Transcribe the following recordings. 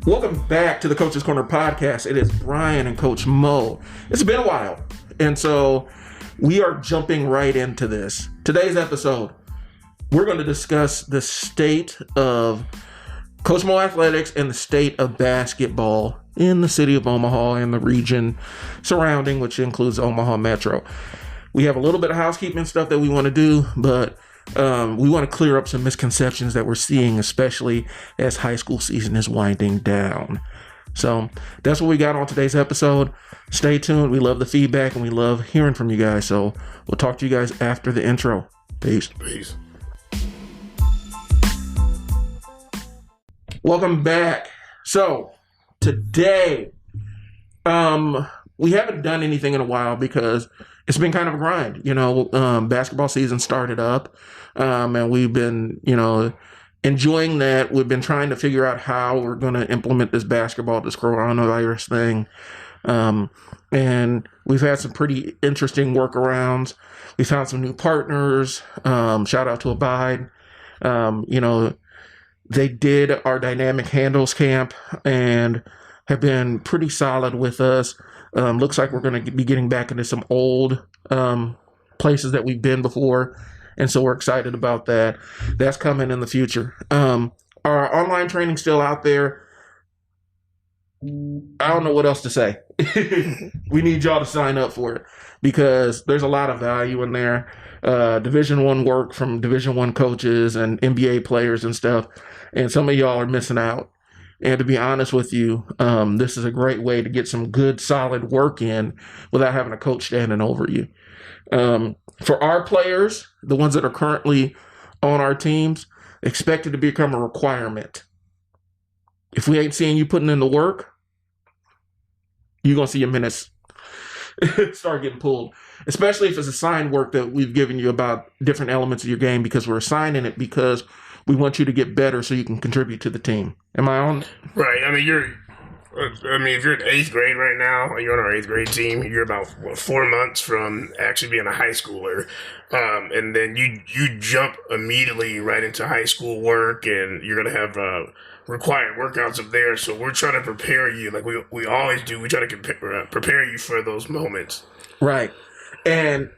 Welcome back to the Coach's Corner podcast. It is Brian and Coach Mo. It's been a while, and so we are jumping right into this. Today's episode, we're going to discuss the state of Coach Mo Athletics and the state of basketball in the city of Omaha and the region surrounding, which includes Omaha Metro. We have a little bit of housekeeping stuff that we want to do, but we want to clear up some misconceptions that we're seeing, especially as high school season is winding down. So that's what we got on today's episode. Stay tuned. We love the feedback and we love hearing from you guys. So we'll talk to you guys after the intro. Peace. Peace. Welcome back. So today, we haven't done anything in a while because it's been kind of a grind. Basketball season started up, and we've been, enjoying that. We've been trying to figure out how we're going to implement this coronavirus thing. And we've had some pretty interesting workarounds. We found some new partners. Shout out to Abide. They did our dynamic handles camp and have been pretty solid with us. Looks like we're going to be getting back into some old places that we've been before. And so we're excited about that. That's coming in the future. Our online training's still out there. I don't know what else to say. We need y'all to sign up for it because there's a lot of value in there. Division I work from Division I coaches and NBA players and stuff. And some of y'all are missing out. And to be honest with you, this is a great way to get some good, solid work in without having a coach standing over you. For our players, the ones that are currently on our teams, expect it to become a requirement. If we ain't seeing you putting in the work, you're going to see your minutes start getting pulled, especially if it's assigned work that we've given you about different elements of your game because we're assigning it because we want you to get better so you can contribute to the team. Am I on? Right. if you're in 8th grade right now, you're on our 8th grade team, you're about 4 months from actually being a high schooler. And then you jump immediately right into high school work and you're going to have required workouts up there. So we're trying to prepare you like we always do. We try to prepare you for those moments. Right. And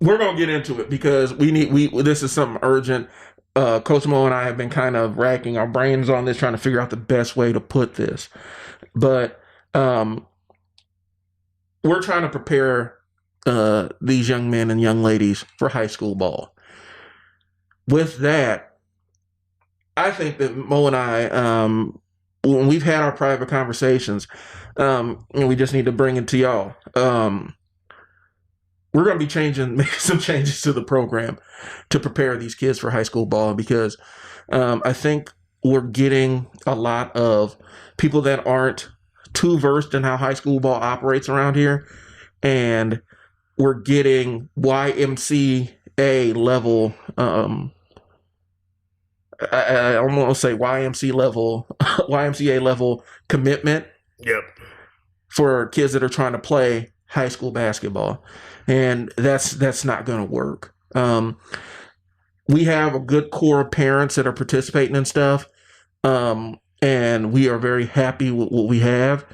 we're going to get into it because this is something urgent. Coach Mo and I have been kind of racking our brains on this, trying to figure out the best way to put this. But we're trying to prepare these young men and young ladies for high school ball. With that, I think that Mo and I, when we've had our private conversations, we just need to bring it to y'all. We're going to be making some changes to the program to prepare these kids for high school ball because I think we're getting a lot of people that aren't too versed in how high school ball operates around here. And we're getting YMCA level, I almost say YMCA level commitment. Yep. For kids that are trying to play high school basketball. And that's not going to work. We have a good core of parents that are participating in stuff. And we are very happy with what we have.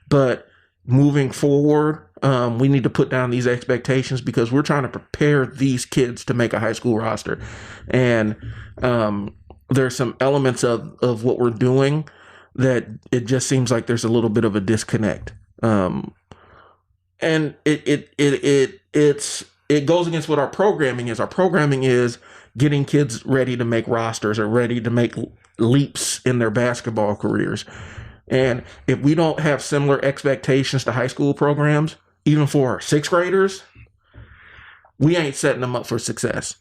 But moving forward, we need to put down these expectations because we're trying to prepare these kids to make a high school roster. And there's some elements of what we're doing that it just seems like there's a little bit of a disconnect. And it goes against what our programming is. Our programming is getting kids ready to make rosters or ready to make leaps in their basketball careers. And if we don't have similar expectations to high school programs, even for our 6th graders, we ain't setting them up for success.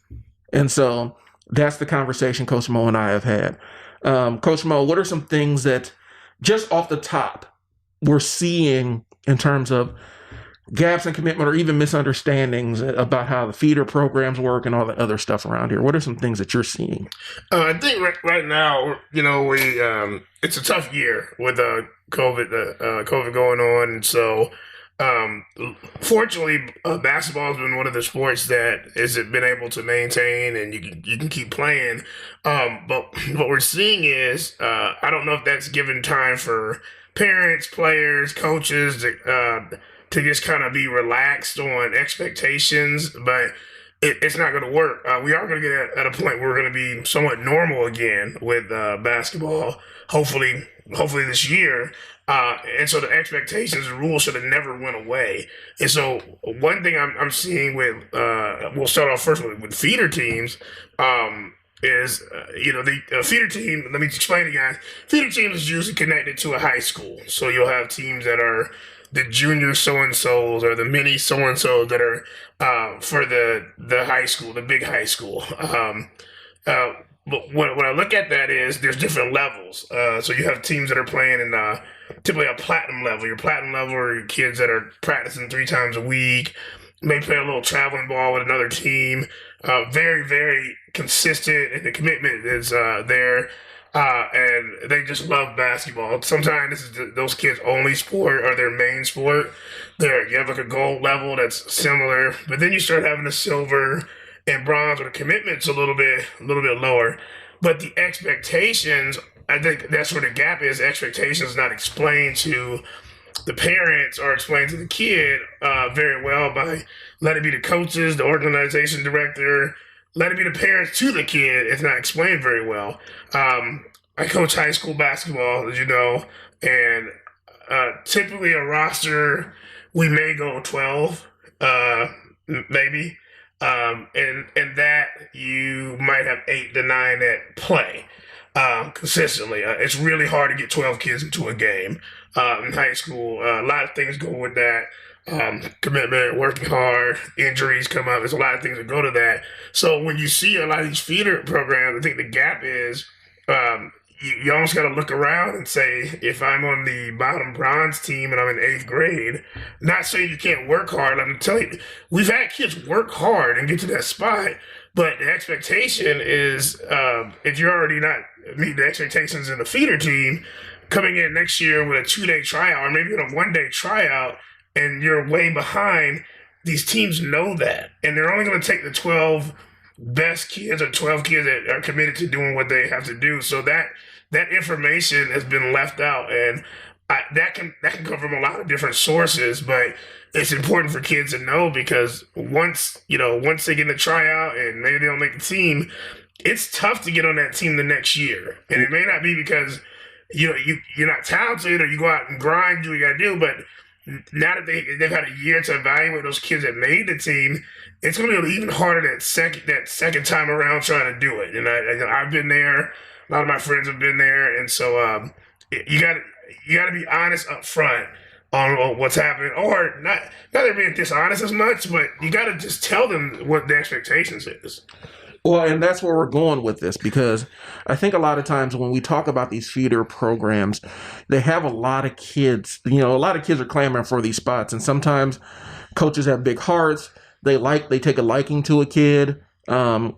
And so that's the conversation Coach Mo and I have had. Coach Mo, what are some things that just off the top we're seeing in terms of gaps in commitment or even misunderstandings about how the feeder programs work and all the other stuff around here? What are some things that you're seeing? I think right now, it's a tough year with COVID going on. And so Um, Fortunately, basketball has been one of the sports that has been able to maintain, and you can keep playing. But what we're seeing is, I don't know if that's given time for parents, players, coaches to just kind of be relaxed on expectations, but it's not going to work. We are going to get at a point where we're going to be somewhat normal again with basketball. Hopefully this year. And so the expectations and rules should have never went away. And so one thing I'm seeing with we'll start off first with feeder teams. Is the feeder team? Let me explain to you guys. Feeder teams is usually connected to a high school, so you'll have teams that are the junior so and so's or the mini so and so's that are for the high school, the big high school. Uh, but when I look at that is there's different levels. So you have teams that are playing in typically a platinum level. Your platinum level are your kids that are practicing 3 times a week, may play a little traveling ball with another team. Very, very consistent, and the commitment is there. And they just love basketball. Sometimes this is those kids' only sport or their main sport. You have like a gold level that's similar, but then you start having a silver and bronze, where the commitment's a little bit lower. But the expectations, I think that's where the gap is. Expectations not explained to the parents or explained to the kid very well by let it be the coaches, the organization director, let it be the parents to the kid. It's not explained very well. I coach high school basketball, as you know, and typically a roster we may go 12, maybe, and that you might have 8 to 9 that play consistently. It's really hard to get 12 kids into a game in high school. A lot of things go with that. Commitment, working hard, injuries come up. There's a lot of things that go to that. So when you see a lot of these feeder programs, I think the gap is you almost got to look around and say, if I'm on the bottom bronze team and I'm in 8th grade, not saying you can't work hard. I'm telling you, we've had kids work hard and get to that spot, but the expectation is if you're already not meeting the expectations in the feeder team, coming in next year with a 2-day tryout or maybe a 1-day tryout, and you're way behind, these teams know that. And they're only going to take the 12 best kids or 12 kids that are committed to doing what they have to do. So that information has been left out. And that can come from a lot of different sources, but it's important for kids to know because once they get in the tryout and maybe they don't make the team, it's tough to get on that team the next year. And it may not be because you're not talented or you go out and grind, do what you got to do, but now that they've had a year to evaluate those kids that made the team, it's going to be even harder that second time around trying to do it. And I've been there. A lot of my friends have been there, and so you got to be honest up front on what's happening, or not they're being dishonest as much, but you got to just tell them what the expectations is. Well, and that's where we're going with this because I think a lot of times when we talk about these feeder programs, they have a lot of kids. A lot of kids are clamoring for these spots, and sometimes coaches have big hearts. They take a liking to a kid, and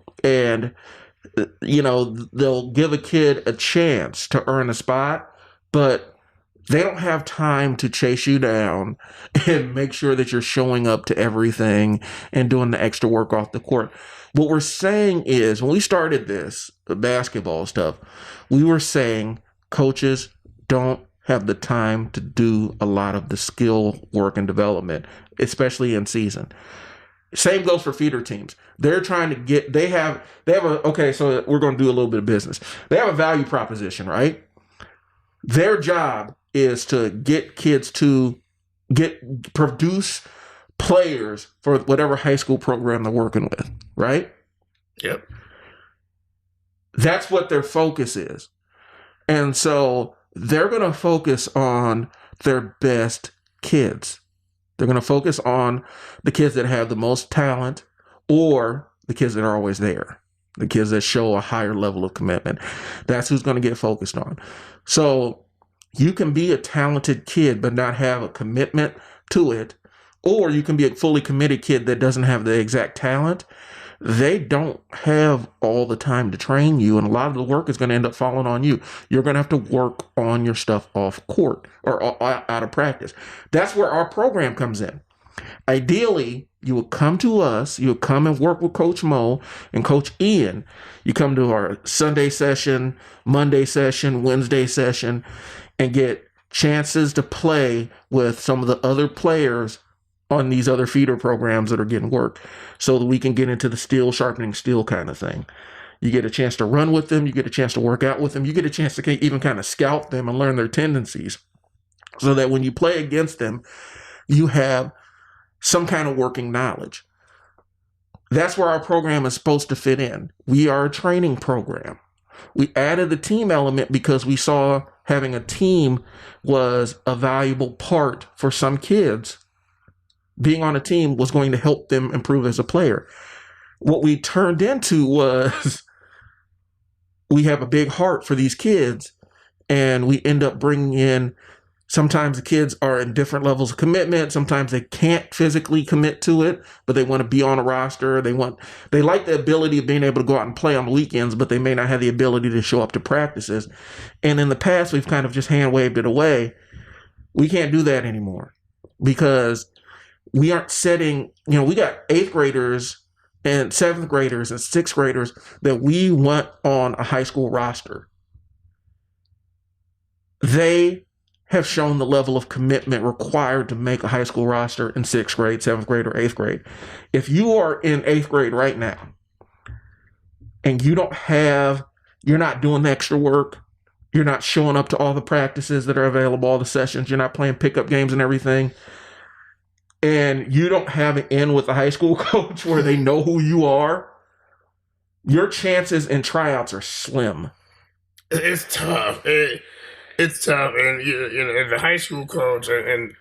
they'll give a kid a chance to earn a spot, but they don't have time to chase you down and make sure that you're showing up to everything and doing the extra work off the court. What we're saying is, when we started this basketball stuff, we were saying coaches don't have the time to do a lot of the skill work and development, especially in season. Same goes for feeder teams. They're trying to so we're going to do a little bit of business. They have a value proposition, right? Their job is to get kids to produce players for whatever high school program they're working with, right? Yep. That's what their focus is. And so they're going to focus on their best kids. They're going to focus on the kids that have the most talent or the kids that are always there, the kids that show a higher level of commitment. That's who's going to get focused on. So you can be a talented kid but not have a commitment to it, or you can be a fully committed kid that doesn't have the exact talent, they don't have all the time to train you, and a lot of the work is going to end up falling on you. You're going to have to work on your stuff off court or out of practice. That's where our program comes in. Ideally, you would come to us, you would come and work with Coach Mo and Coach Ian. You come to our Sunday session, Monday session, Wednesday session, and get chances to play with some of the other players on these other feeder programs that are getting work so that we can get into the steel sharpening steel kind of thing. You get a chance to run with them, you get a chance to work out with them, you get a chance to even kind of scout them and learn their tendencies so that when you play against them, you have some kind of working knowledge. That's where our program is supposed to fit in. We are a training program. We added the team element because we saw having a team was a valuable part for some kids. Being on a team was going to help them improve as a player. What we turned into was we have a big heart for these kids, and we end up bringing in, sometimes the kids are in different levels of commitment. Sometimes they can't physically commit to it, but they want to be on a roster. They like the ability of being able to go out and play on the weekends, but they may not have the ability to show up to practices. And in the past, we've kind of just hand waved it away. We can't do that anymore because we aren't setting, we got 8th graders and 7th graders and 6th graders that we want on a high school roster. They have shown the level of commitment required to make a high school roster in 6th grade, 7th grade, or 8th grade. If you are in 8th grade right now and you're not doing the extra work, you're not showing up to all the practices that are available, all the sessions, you're not playing pickup games and everything, and you don't have an in with the high school coach where they know who you are, your chances in tryouts are slim. It's tough. It's tough, and as a high school coach, and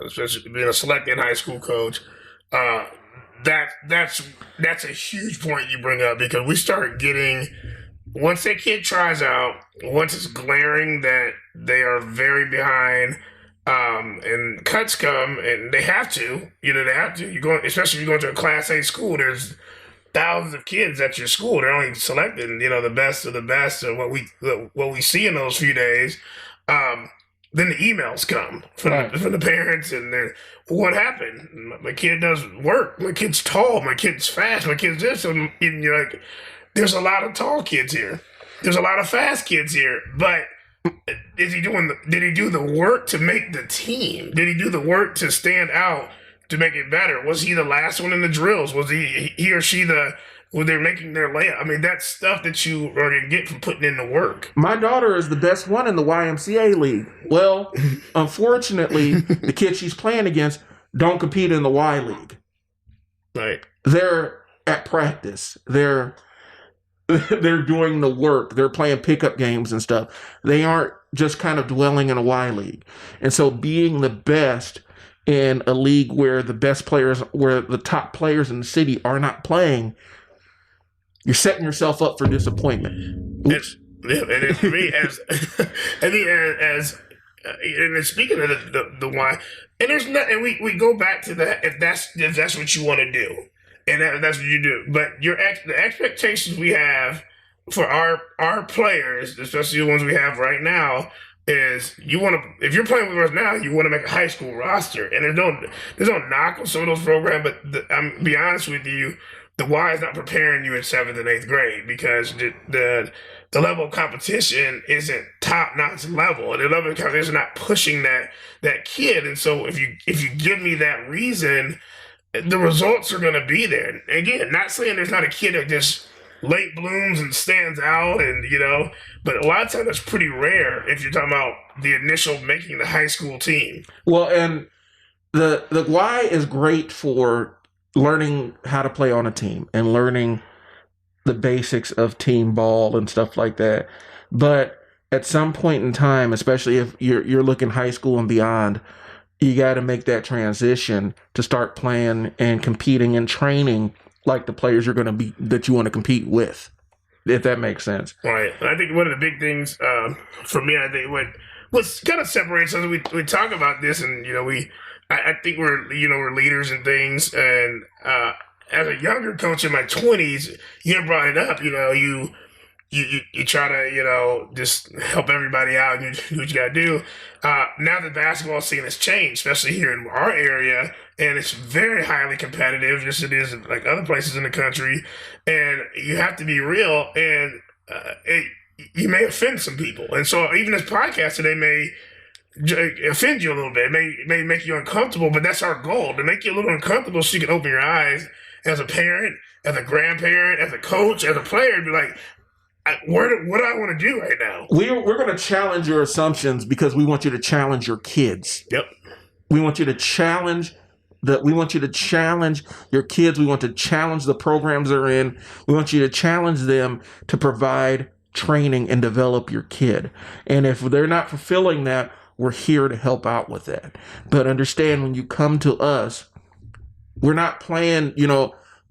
especially being a selected high school coach, that's a huge point you bring up because we start getting, once that kid tries out, once it's glaring that they are very behind, and cuts come, and they have to. You go, especially if you go to a Class A school. There's thousands of kids at your school. They're only selecting, the best of the best, of what we see in those few days. Then the emails come from the parents, and they're, what happened? My kid does work. My kid's tall. My kid's fast. My kid's this. And you're like, there's a lot of tall kids here. There's a lot of fast kids here, but did he do the work to make the team? Did he do the work to stand out to make it better? Was he the last one in the drills? Was he or she when they're making their layup? I mean, that's stuff that you are going to get from putting in the work. My daughter is the best one in the YMCA league. Well, unfortunately, the kids she's playing against don't compete in the Y league. Right. They're at practice. They're doing the work. They're playing pickup games and stuff. They aren't just kind of dwelling in a Y league. And so being the best in a league where the top players in the city are not playing, you're setting yourself up for disappointment. And for me, and speaking of the Y, and there's not, and we go back to that if that's what you want to do. And that's what you do. But the expectations we have for our players, especially the ones we have right now, is if you're playing with us now, you want to make a high school roster. And there's no knock on some of those programs, but I'm be honest with you, the Y is not preparing you in 7th and 8th grade because the level of competition isn't top notch level, and the level of competition is not pushing that kid. And so if you give me that reason, the results are going to be there. Again, not saying there's not a kid that just late blooms and stands out, but a lot of times that's pretty rare if you're talking about the initial making the high school team. Well, and the Y is great for learning how to play on a team and learning the basics of team ball and stuff like that. But at some point in time, especially if you're looking high school and beyond, you got to make that transition to start playing and competing and training like the players you're going to be that you want to compete with, if that makes sense. Right. I think one of the big things for me, I think what kind of separates us, we talk about this, and I think we're leaders and things, and as a younger coach in my 20s, you brought it up. You try to just help everybody out and you do what you got to do. Now the basketball scene has changed, especially here in our area, and it's very highly competitive, just as it is like other places in the country. And you have to be real, and you may offend some people. And so even this podcast today may offend you a little bit. It may make you uncomfortable, but that's our goal, to make you a little uncomfortable so you can open your eyes as a parent, as a grandparent, as a coach, as a player, and be like, what do I want to do right now? We're going to challenge your assumptions because we want you to challenge your kids. Yep. We want you to challenge your kids. We want to challenge the programs they're in. We want you to challenge them to provide training and develop your kid. And if they're not fulfilling that, we're here to help out with that. But understand, when you come to us, we're not playing,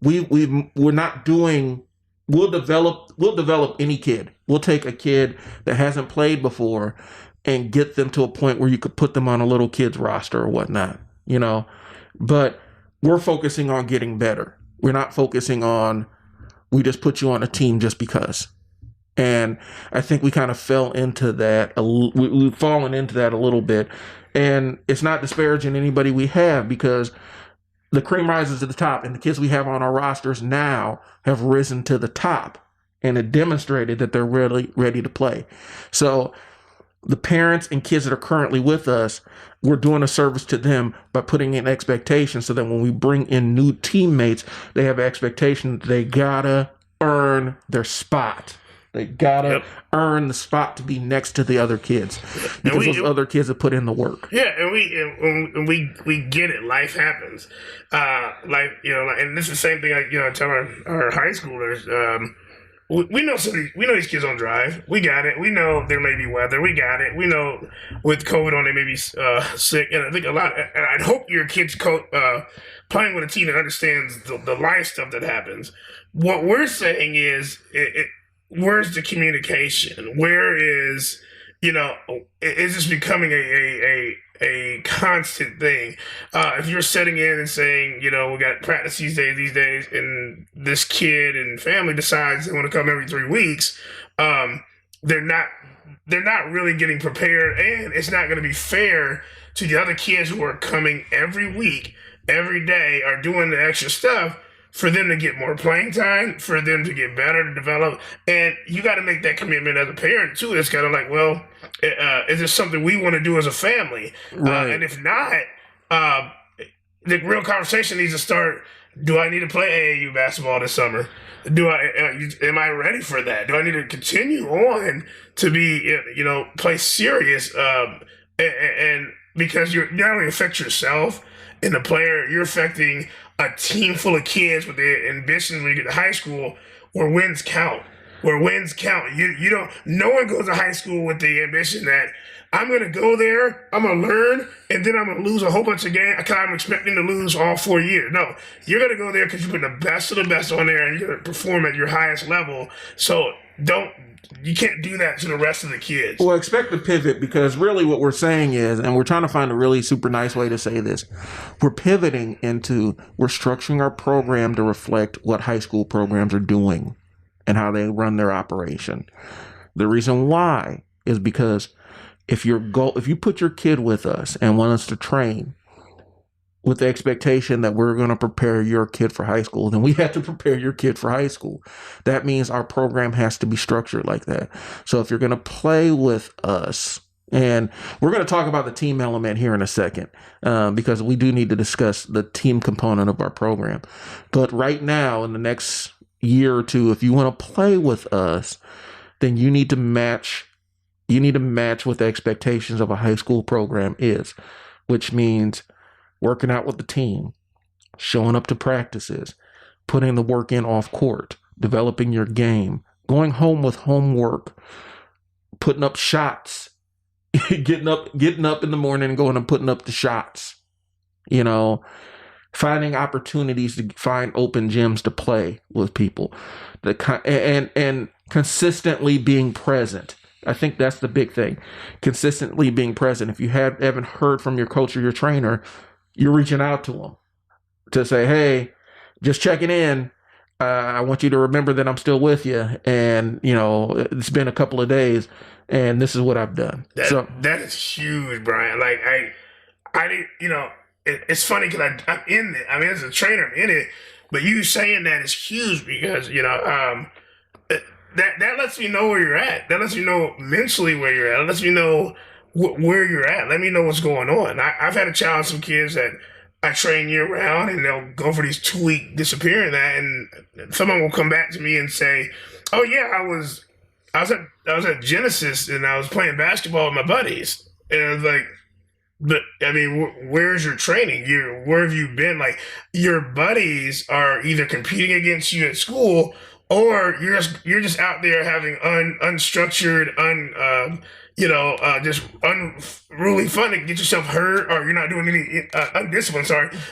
we're not doing. We'll develop any kid. We'll take a kid that hasn't played before and get them to a point where you could put them on a little kid's roster or whatnot, But we're focusing on getting better. We're not focusing on, we just put you on a team just because. And I think we kind of fell into that. We've fallen into that a little bit. And it's not disparaging anybody we have, because the cream rises to the top, and the kids we have on our rosters now have risen to the top, and it demonstrated that they're really ready to play. So the parents and kids that are currently with us, we're doing a service to them by putting in expectations so that when we bring in new teammates, they have expectations. They gotta earn their spot. They gotta earn the spot to be next to the other kids, because those other kids have put in the work. Yeah, and we get it. Life happens. And this is the same thing I tell our high schoolers. We know these kids don't drive. We got it. We know there may be weather. We got it. We know with COVID on, they may be sick. And I think and I'd hope your kids playing with a team that understands the life stuff that happens. What we're saying is, where's the communication? Where is, is this becoming a constant thing? If you're setting in and saying, we got practice these days, and this kid and family decides they want to come every 3 weeks, they're not really getting prepared, and it's not going to be fair to the other kids who are coming every week, every day, are doing the extra stuff, for them to get more playing time, for them to get better, to develop. And you got to make that commitment as a parent, too. It's kind of like, well, is this something we want to do as a family? Right. And if not, the real conversation needs to start. Do I need to play AAU basketball this summer? Am I ready for that? Do I need to continue on to be, play serious? And because you not only affect yourself and the player, you're affecting a team full of kids with the ambitions when you get to high school, where wins count. You don't. No one goes to high school with the ambition that I'm going to go there, I'm going to learn, and then I'm going to lose a whole bunch of games because I'm expecting to lose all 4 years. No, you're going to go there because you put the best of the best on there, and you're going to perform at your highest level. So you can't do that to the rest of the kids. Well, expect to pivot, because really what we're saying is, and we're trying to find a really super nice way to say this, we're pivoting into, we're structuring our program to reflect what high school programs are doing and how they run their operation. The reason why is because if you put your kid with us and want us to train with the expectation that we're going to prepare your kid for high school, then we have to prepare your kid for high school. That means our program has to be structured like that. So if you're going to play with us, and we're going to talk about the team element here in a second, because we do need to discuss the team component of our program. But right now, in the next year or two, if you want to play with us, then you need to match what the expectations of a high school program is, which means working out with the team, showing up to practices, putting the work in off court, developing your game, going home with homework, putting up shots, getting up in the morning and going and putting up the shots, finding opportunities to find open gyms to play with people, and consistently being present. I think that's the big thing. Consistently being present. If you haven't heard from your coach or your trainer, you're reaching out to them to say, hey, just checking in. I want you to remember that I'm still with you, and it's been a couple of days, and this is what I've done. So That is huge, Brian. Like I didn't, it's funny because I'm in it. I mean, as a trainer, I'm in it. But you saying that is huge because that lets me know where you're at. That lets me know mentally where you're at. It lets me know where you're at. Let me know what's going on. I've had a challenge some kids that I train year round, and they'll go for these 2 week disappearing that, and someone will come back to me and say, "Oh yeah, I was at Genesis and I was playing basketball with my buddies," and I was like, but I mean, where's your training? Where have you been? Like, your buddies are either competing against you at school, or you're just out there having unstructured, just unruly fun to get yourself hurt, or you're not doing any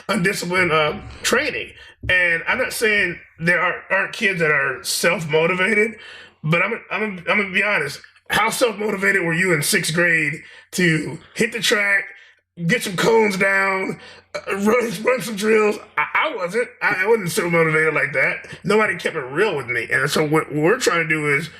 undisciplined training. And I'm not saying there aren't kids that are self motivated, but I'm gonna be honest. How self motivated were you in 6th grade to hit the track, get some cones down, run some drills? I wasn't. I wasn't so motivated like that. Nobody kept it real with me. And so what we're trying to do is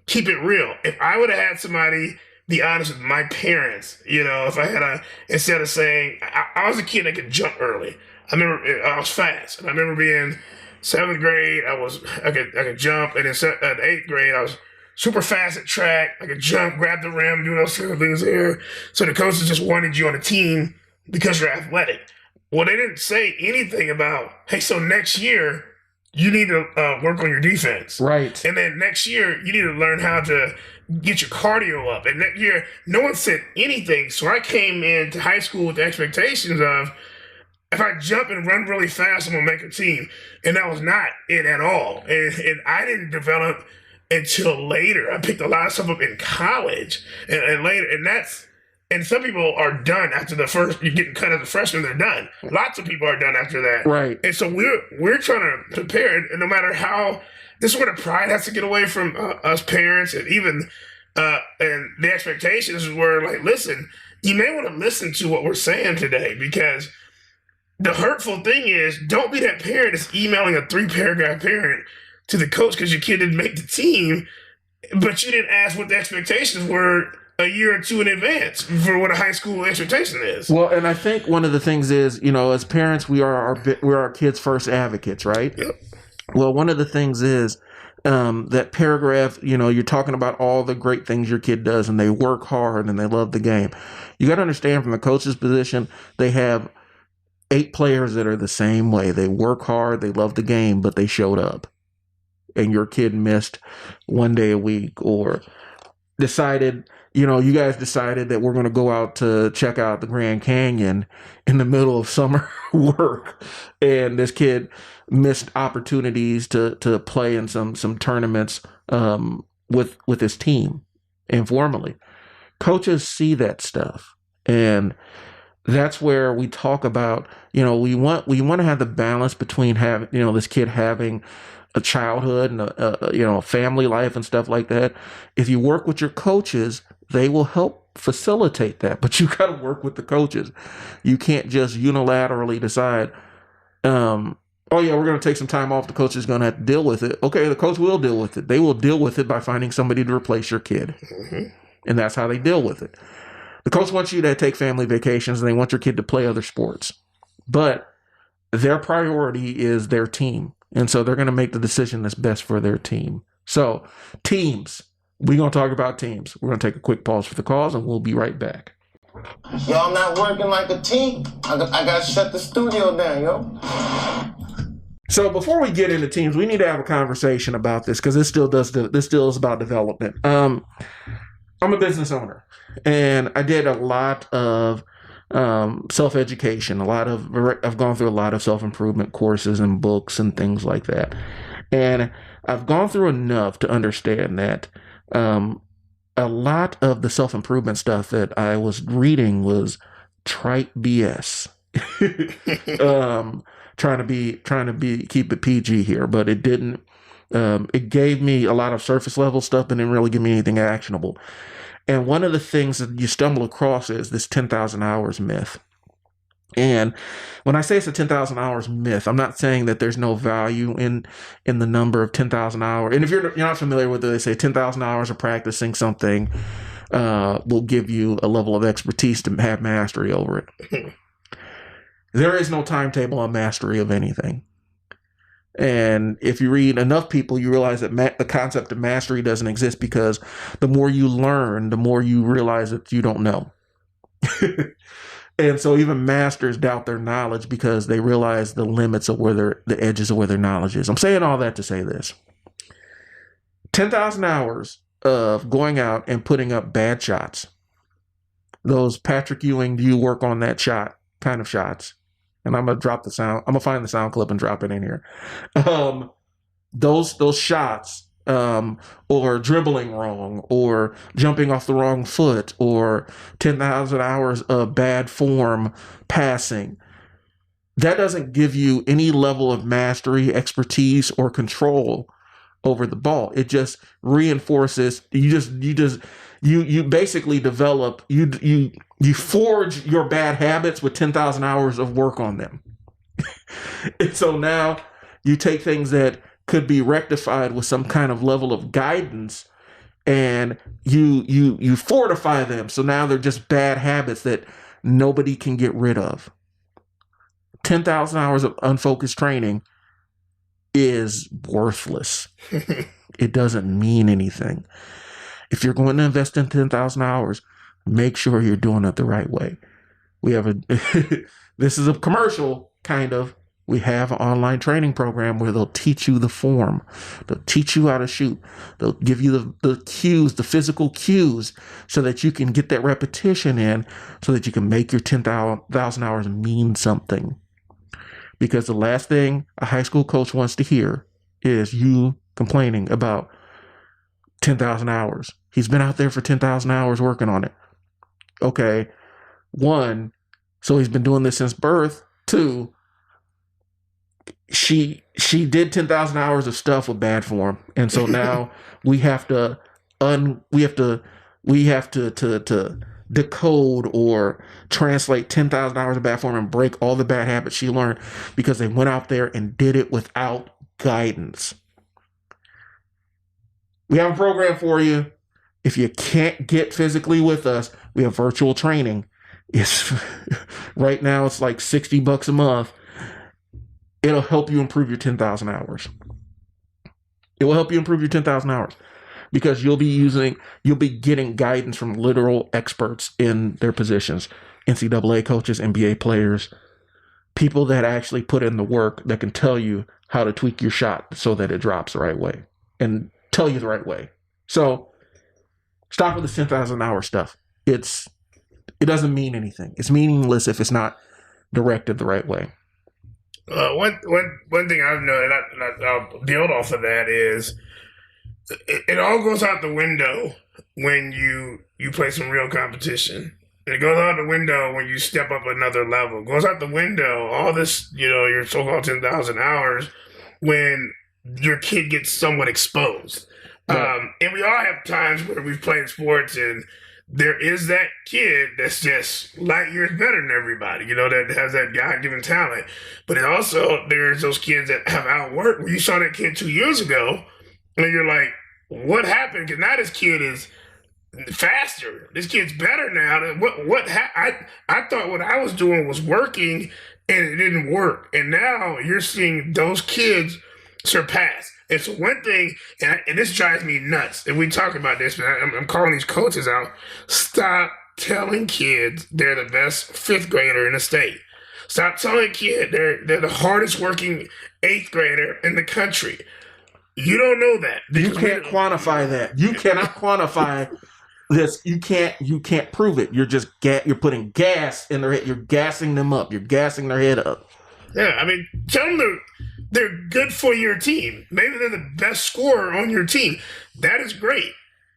keep it real. If I would have had somebody be honest with my parents, if I had instead of saying, I was a kid that could jump early. I remember I was fast. And I remember being 7th grade, I could jump. And in 8th grade, I was super fast at track. I could jump, grab the rim, do those kind of things there. So the coaches just wanted you on the team because you're athletic. Well, they didn't say anything about, hey, so next year you need to work on your defense. Right. And then next year you need to learn how to get your cardio up. And next year, no one said anything. So I came into high school with the expectations of, if I jump and run really fast, I'm going to make a team. And that was not it at all. And I didn't develop until later. I picked a lot of stuff up in college and later. And some people are done after the first, you're getting cut as a freshman, they're done. Lots of people are done after that. Right. And so we're trying to prepare, and no matter how, this is where the pride has to get away from us parents, and even, and the expectations were like, listen, you may want to listen to what we're saying today, because the hurtful thing is, don't be that parent that's emailing a 3-paragraph parent to the coach because your kid didn't make the team, but you didn't ask what the expectations were a year or two in advance for what a high school expectation is. Well, and I think one of the things is, as parents, we're our kids' first advocates, right? Yep. Well, one of the things is that paragraph, you're talking about all the great things your kid does, and they work hard and they love the game. You got to understand, from the coach's position, they have 8 players that are the same way. They work hard, they love the game, but they showed up. And your kid missed 1 day a week, or decided, you guys decided that we're going to go out to check out the Grand Canyon in the middle of summer work. And this kid missed opportunities to play in some tournaments with his team informally. Coaches see that stuff. And that's where we talk about, we want to have the balance between having, this kid having a childhood and a family life and stuff like that. If you work with your coaches, they will help facilitate that, but you got to work with the coaches. You can't just unilaterally decide, oh yeah, we're going to take some time off. The coach is going to have to deal with it. Okay, the coach will deal with it. They will deal with it by finding somebody to replace your kid. Mm-hmm. And that's how they deal with it. The coach wants you to take family vacations, and they want your kid to play other sports. But their priority is their team. And so they're going to make the decision that's best for their team. So, teams. We're going to talk about teams. We're going to take a quick pause for the calls, and we'll be right back. Y'all not working like a team. I got to shut the studio down, yo. So before we get into teams, we need to have a conversation about this, because this still is about development. I'm a business owner, and I did a lot of self-education. I've gone through a lot of self-improvement courses and books and things like that. And I've gone through enough to understand that a lot of the self-improvement stuff that I was reading was trite BS. Trying to be keep it PG here, but it didn't. It gave me a lot of surface level stuff, but didn't really give me anything actionable. And one of the things that you stumble across is this 10,000 hours myth. And when I say it's a 10,000 hours myth, I'm not saying that there's no value in the number of 10,000 hours. And if you're not familiar with it, they say 10,000 hours of practicing something will give you a level of expertise to have mastery over it. There is no timetable on mastery of anything. And if you read enough people, you realize that the concept of mastery doesn't exist, because the more you learn, the more you realize that you don't know. And so even masters doubt their knowledge because they realize the limits of the edges of where their knowledge is. I'm saying all that to say this. 10,000 hours of going out and putting up bad shots. Those Patrick Ewing, do you work on that shot kind of shots? And I'm going to drop the sound. I'm going to find the sound clip and drop it in here. Those shots, or dribbling wrong, or jumping off the wrong foot, or 10,000 hours of bad form passing, that doesn't give you any level of mastery, expertise, or control over the ball. It just reinforces. You basically develop. You forge your bad habits with 10,000 hours of work on them. And so now you take things that could be rectified with some kind of level of guidance, and you fortify them. So now they're just bad habits that nobody can get rid of. 10,000 hours of unfocused training is worthless. It doesn't mean anything. If you're going to invest in 10,000 hours, make sure you're doing it the right way. We have this is a commercial, kind of. We have an online training program where they'll teach you the form. They'll teach you how to shoot. They'll give you the cues, the physical cues, so that you can get that repetition in, so that you can make your 10,000 hours mean something. Because the last thing a high school coach wants to hear is you complaining about 10,000 hours. He's been out there for 10,000 hours working on it. Okay, 1, so he's been doing this since birth. 2, she did 10,000 hours of stuff with bad form, and so now we have to decode or translate 10,000 hours of bad form and break all the bad habits she learned because they went out there and did it without guidance. We have a program for you. If you can't get physically with us, we have virtual training. Right now it's like $60 a month. It'll help you improve your 10,000 hours. It will help you improve your 10,000 hours because you'll be getting guidance from literal experts in their positions. NCAA coaches, NBA players, people that actually put in the work that can tell you how to tweak your shot so that it drops the right way and tell you the right way. So stop with the 10,000 hour stuff. It doesn't mean anything. It's meaningless if it's not directed the right way. One thing I've noted, and I'll build off of that, is it all goes out the window when you play some real competition. It goes out the window when you step up another level. It goes out the window, all this, your so-called 10,000 hours, when your kid gets somewhat exposed. Right. And we all have times where we've played sports and there is that kid that's just light years better than everybody, that has that God-given talent. But it also, there's those kids that have outworked. Where you saw that kid 2 years ago, and you're like, what happened? Because now this kid is faster. This kid's better now. I thought what I was doing was working, and it didn't work. And now you're seeing those kids surpass. And so one thing, and this drives me nuts, and we talk about this, but I'm calling these coaches out, stop telling kids they're the best 5th grader in the state. Stop telling kids they're the hardest working 8th grader in the country. You don't know that. You can't quantify that. You cannot quantify this. You can't prove it. You're just you're putting gas in their head. You're gassing them up. You're gassing their head up. Yeah, I mean, tell them they're good for your team. Maybe they're the best scorer on your team. That is great.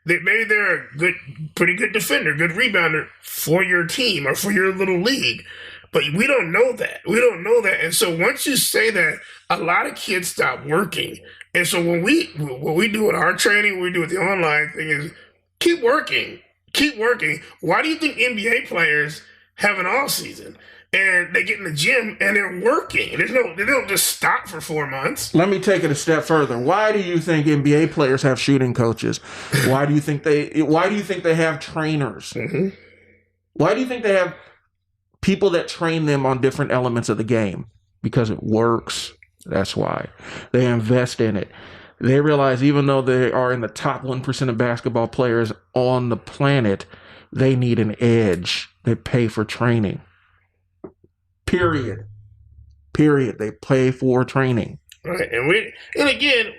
Maybe they're a pretty good defender, good rebounder for your team or for your little league. But we don't know that. We don't know that. And so once you say that, a lot of kids stop working. And so what we do with our training, what we do with the online thing is keep working. Keep working. Why do you think NBA players have an off season? and they get in the gym and they're working. They don't just stop for 4 months. Let me take it a step further. Why do you think NBA players have shooting coaches? Why do you think they have trainers? Mm-hmm. Why do you think they have people that train them on different elements of the game? Because it works. That's why. They invest in it. They realize even though they are in the top 1% of basketball players on the planet, they need an edge. They pay for training. Period. They pay for training. Right. And again,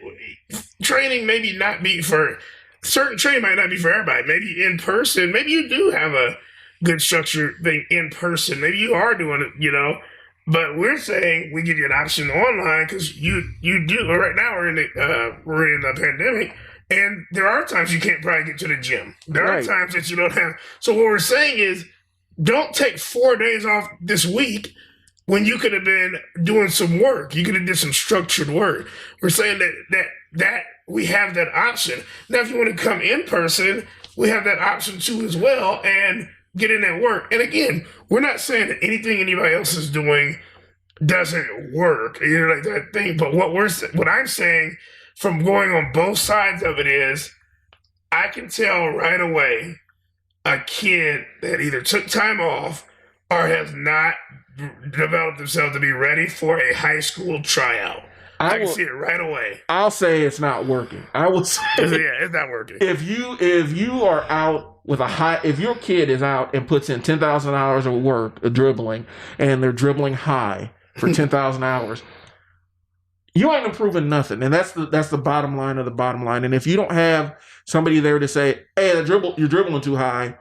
training maybe not be for certain training might not be for everybody. Maybe in person, maybe you do have a good structured thing in person. Maybe you are doing it, But we're saying we give you an option online because you do. Right now we're in the pandemic, and there are times you can't probably get to the gym. There are times that you don't have. So what we're saying is, don't take 4 days off this week when you could have been doing some work. You could have did some structured work. We're saying that we have that option. Now, if you want to come in person, we have that option too as well, and get in that work. And again, we're not saying that anything anybody else is doing doesn't work, like that thing. But what I'm saying from going on both sides of it is, I can tell right away a kid that either took time off or has not developed themselves to be ready for a high school tryout. I can see it right away. I'll say it's not working. I will say, it's not working. If you are out with if your kid is out and puts in 10,000 hours of work dribbling, and they're dribbling high for 10,000 hours, you ain't improving nothing. And that's the bottom line of the bottom line. And if you don't have somebody there to say, hey, you're dribbling too high,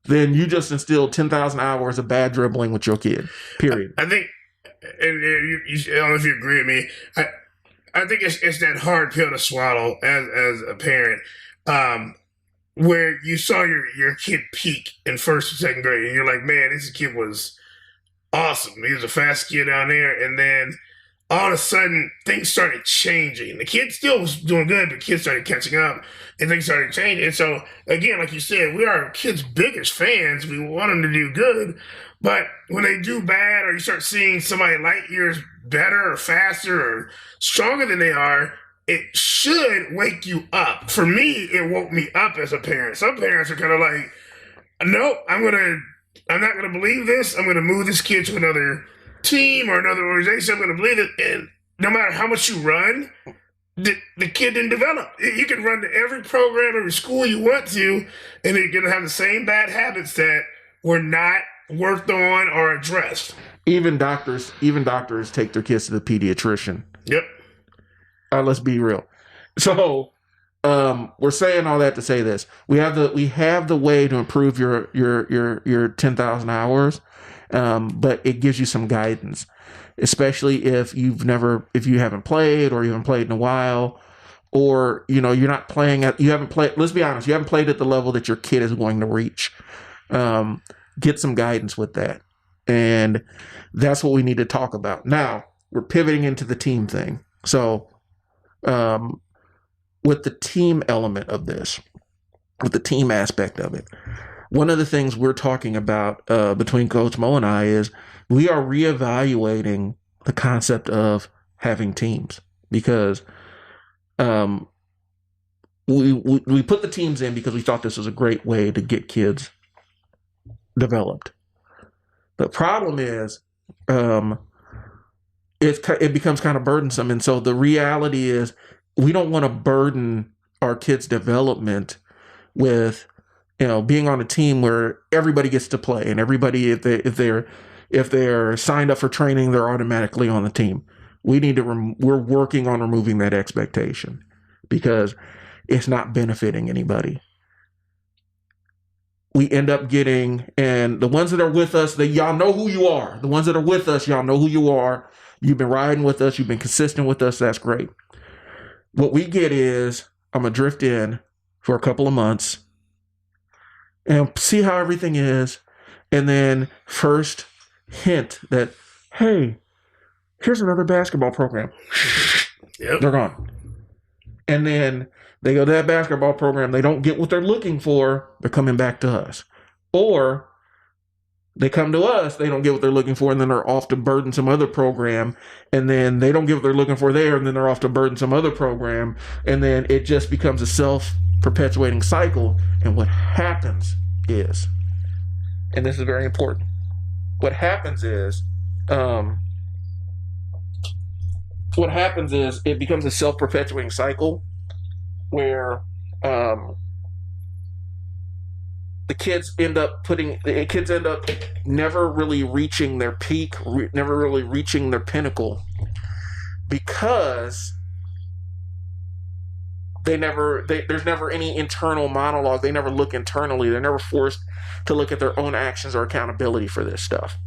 then you just instilled 10,000 hours of bad dribbling with your kid. Period. I think, and I don't know if you agree with me. I think it's that hard pill to swallow as a parent, where you saw your kid peak in first or second grade, and you're like, man, this kid was awesome. He was a fast kid down there, and then all of a sudden things started changing. The kid still was doing good, but kids started catching up, and things started changing. And so again, like you said, we are our kids' biggest fans. We want them to do good. But when they do bad, or you start seeing somebody light years better or faster or stronger than they are, it should wake you up. For me, it woke me up as a parent. Some parents are kind of like, nope, I'm not gonna believe this. I'm gonna move this kid to another team or another organization. I'm gonna believe it. And no matter how much you run, the kid didn't develop. You can run to every program, every school you want to, and you're gonna have the same bad habits that were not worked on or addressed. Even doctors take their kids to the pediatrician. Yep. Let's be real. So we're saying all that to say this: we have the way to improve your 10,000 hours, but it gives you some guidance, especially if you haven't played, or you haven't played in a while, or you're not playing you haven't played. Let's be honest, you haven't played at the level that your kid is going to reach. Get some guidance with that, and that's what we need to talk about. Now we're pivoting into the team thing. So, with the team element of this, with the team aspect of it, one of the things we're talking about between Coach Mo and I is we are reevaluating the concept of having teams, because we put the teams in because we thought this was a great way to get kids developed. The problem is it becomes kind of burdensome, and so the reality is we don't want to burden our kids' development with being on a team where everybody gets to play, and everybody if they're signed up for training, they're automatically on the team. We're working on removing that expectation, because it's not benefiting anybody. We end up getting, and the ones that are with us, y'all know who you are. The ones that are with us, y'all know who you are. You've been riding with us. You've been consistent with us. That's great. What we get is, I'm going to drift in for a couple of months and see how everything is. And then first hint that, hey, here's another basketball program. Yep. They're gone. And then they go to that basketball program. They don't get what they're looking for. They're coming back to us. Or They come to us, they don't get what they're looking for, and then they're off to burden some other program, and then they don't get what they're looking for there, and then they're off to burden some other program, and then it just becomes a self-perpetuating cycle. And what happens is, and this is very important, what happens is it becomes a self-perpetuating cycle where the kids end up never really reaching their peak, never really reaching their pinnacle, because there's never any internal monologue. They never look internally. They're never forced to look at their own actions or accountability for this stuff.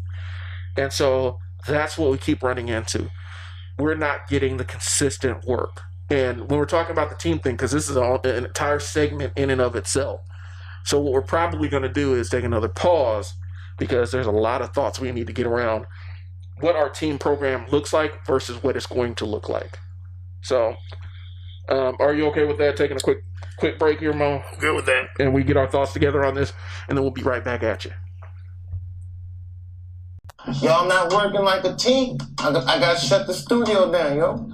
And so that's what we keep running into. We're not getting the consistent work. And when we're talking about the team thing, because this is an entire segment in and of itself. So what we're probably going to do is take another pause, because there's a lot of thoughts we need to get around what our team program looks like versus what it's going to look like. So are you okay with that? Taking a quick break here, Mo? Good with that. And we get our thoughts together on this, and then we'll be right back at you. Y'all not working like a team. I got to shut the studio down, yo.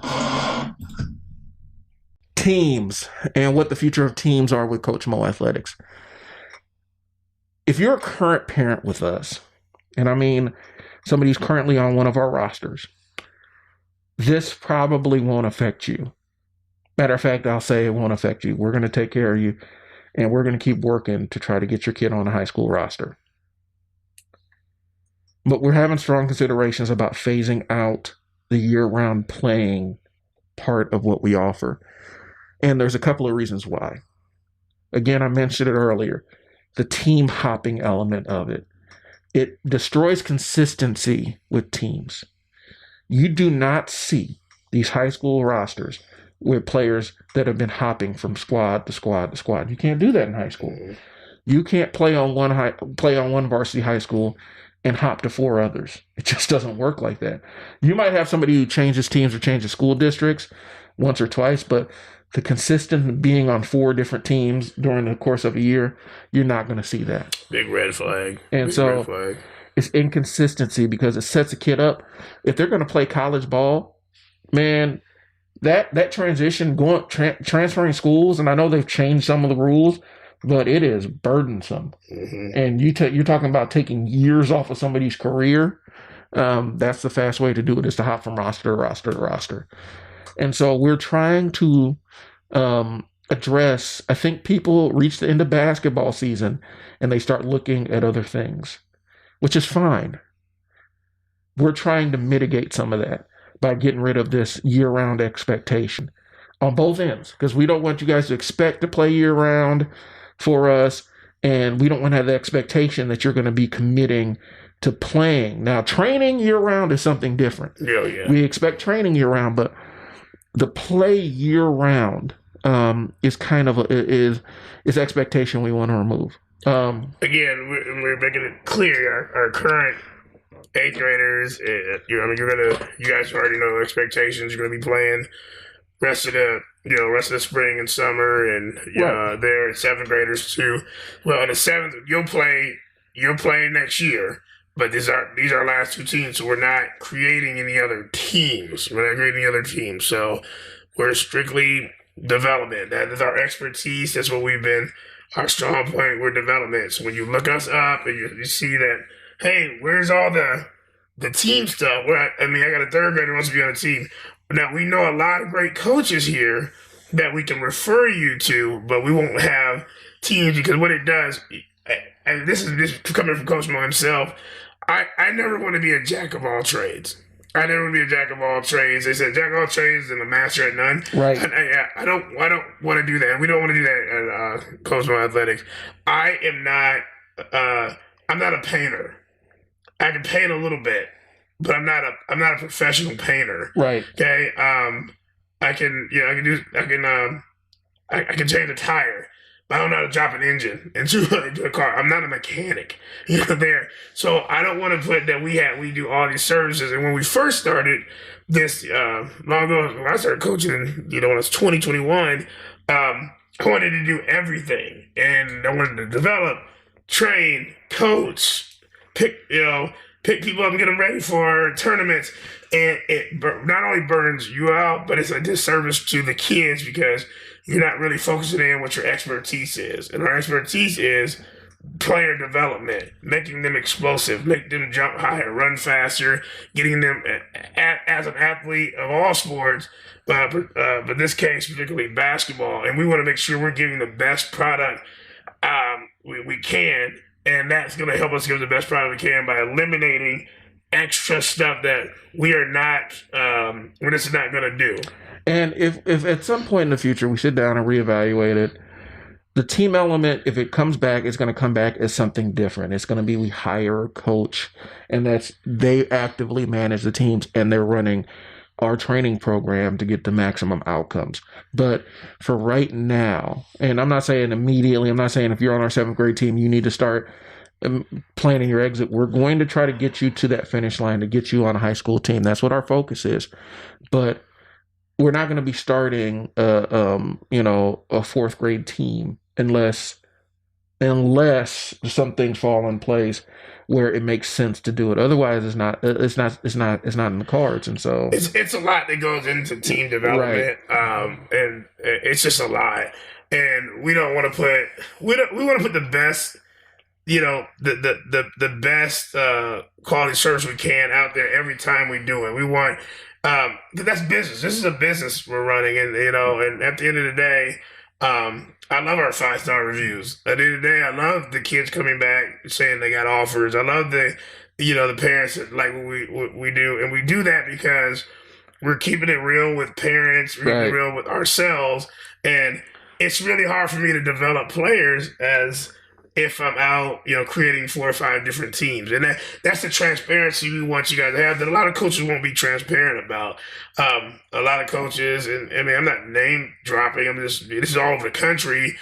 Teams, and what the future of teams are with Coach Mo Athletics. If you're a current parent with us, and I mean somebody who's currently on one of our rosters, this probably won't affect you. Matter of fact, I'll say it won't affect you. We're going to take care of you, and we're going to keep working to try to get your kid on a high school roster. But we're having strong considerations about phasing out the year-round playing part of what we offer. And there's a couple of reasons why. Again, I mentioned it earlier. The team hopping element of it. It destroys consistency with teams. You do not see these high school rosters with players that have been hopping from squad to squad to squad. You can't do that in high school. You can't play on one varsity high school and hop to 4 others. It just doesn't work like that. You might have somebody who changes teams or changes school districts once or twice, but the consistent being on 4 different teams during the course of a year, you're not going to see that. Big red flag. And so it's inconsistency, because it sets a kid up. If they're going to play college ball, man, that transition, transferring schools, and I know they've changed some of the rules, but it is burdensome. Mm-hmm. And you're talking about taking years off of somebody's career. That's the fast way to do it, is to hop from roster to roster to roster. And so we're trying to address, I think people reach the end of basketball season and they start looking at other things, which is fine. We're trying to mitigate some of that by getting rid of this year-round expectation on both ends, because we don't want you guys to expect to play year-round for us, and we don't want to have the expectation that you're going to be committing to playing. Now, training year-round is something different. Yeah. We expect training year-round, but the play year-round is kind of is expectation we want to remove. Again, we're making it clear our current 8th graders. You guys already know expectations. You're going to be playing rest of the spring and summer, and right. They're 7th graders too. Well, in the 7th, you'll play next year. But these are our last 2 teams, so we're not creating any other teams. So we're strictly development. That is our expertise. That's what we've been, our strong point. We're development. So when you look us up and you see that, hey, where's all the team stuff? I got a 3rd grader who wants to be on a team. Now, we know a lot of great coaches here that we can refer you to, but we won't have teams, because what it does, and this is coming from Coach Mo himself, I never want to be a jack of all trades. They said jack of all trades and a master at none. Right. I don't want to do that. We don't want to do that at Coach Mo Athletics. I'm not a painter. I can paint a little bit, but I'm not a professional painter. Right. Okay. I can change a tire. I don't know how to drop an engine into a car. I'm not a mechanic, there. So I don't want to put that we do all these services. And when we first started this, long ago, when I started coaching, when it was 2021, I wanted to do everything. And I wanted to develop, train, coach, pick people up and get them ready for tournaments. And it not only burns you out, but it's a disservice to the kids because you're not really focusing in what your expertise is. And our expertise is player development, making them explosive, make them jump higher, run faster, getting them as an athlete of all sports, but in this case, particularly basketball. And we want to make sure we're giving the best product we can, and that's going to help us give the best product we can by eliminating extra stuff that we are not, we're just not going to do. And if at some point in the future we sit down and reevaluate it, the team element, if it comes back, it's going to come back as something different. It's going to be we hire a coach, and that's they actively manage the teams, and they're running our training program to get the maximum outcomes. But for right now, and I'm not saying immediately, I'm not saying if you're on our 7th grade team, you need to start planning your exit. We're going to try to get you to that finish line, to get you on a high school team. That's what our focus is. But we're not going to be starting a 4th grade team unless some things fall in place where it makes sense to do it. Otherwise, it's not in the cards. And so it's a lot that goes into team development, right. And it's just a lot. And we don't want to put we want to put the best, the best quality service we can out there every time we do it. We want that's business. This is a business we're running, and and at the end of the day, I love our 5-star reviews. At the end of the day, I love the kids coming back saying they got offers. I love the parents that like what we do, and we do that because we're keeping it real with parents, we're keeping it real with ourselves, and it's really hard for me to develop players as if I'm out, creating 4 or 5 different teams. And that's the transparency we want you guys to have that a lot of coaches won't be transparent about. A lot of coaches, and I mean, I'm not name dropping, this is all over the country.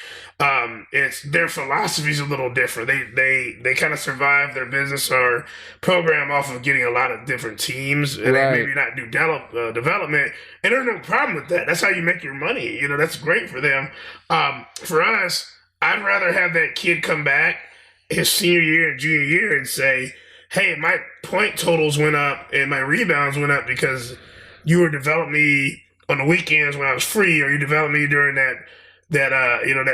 It's their philosophy is a little different. They kind of survive their business or program off of getting a lot of different teams, and they maybe not do development. And there's no problem with that. That's how you make your money. That's great for them. For us, I'd rather have that kid come back his senior year and junior year and say, hey, my point totals went up and my rebounds went up because you were developing me on the weekends when I was free, or you developed me during that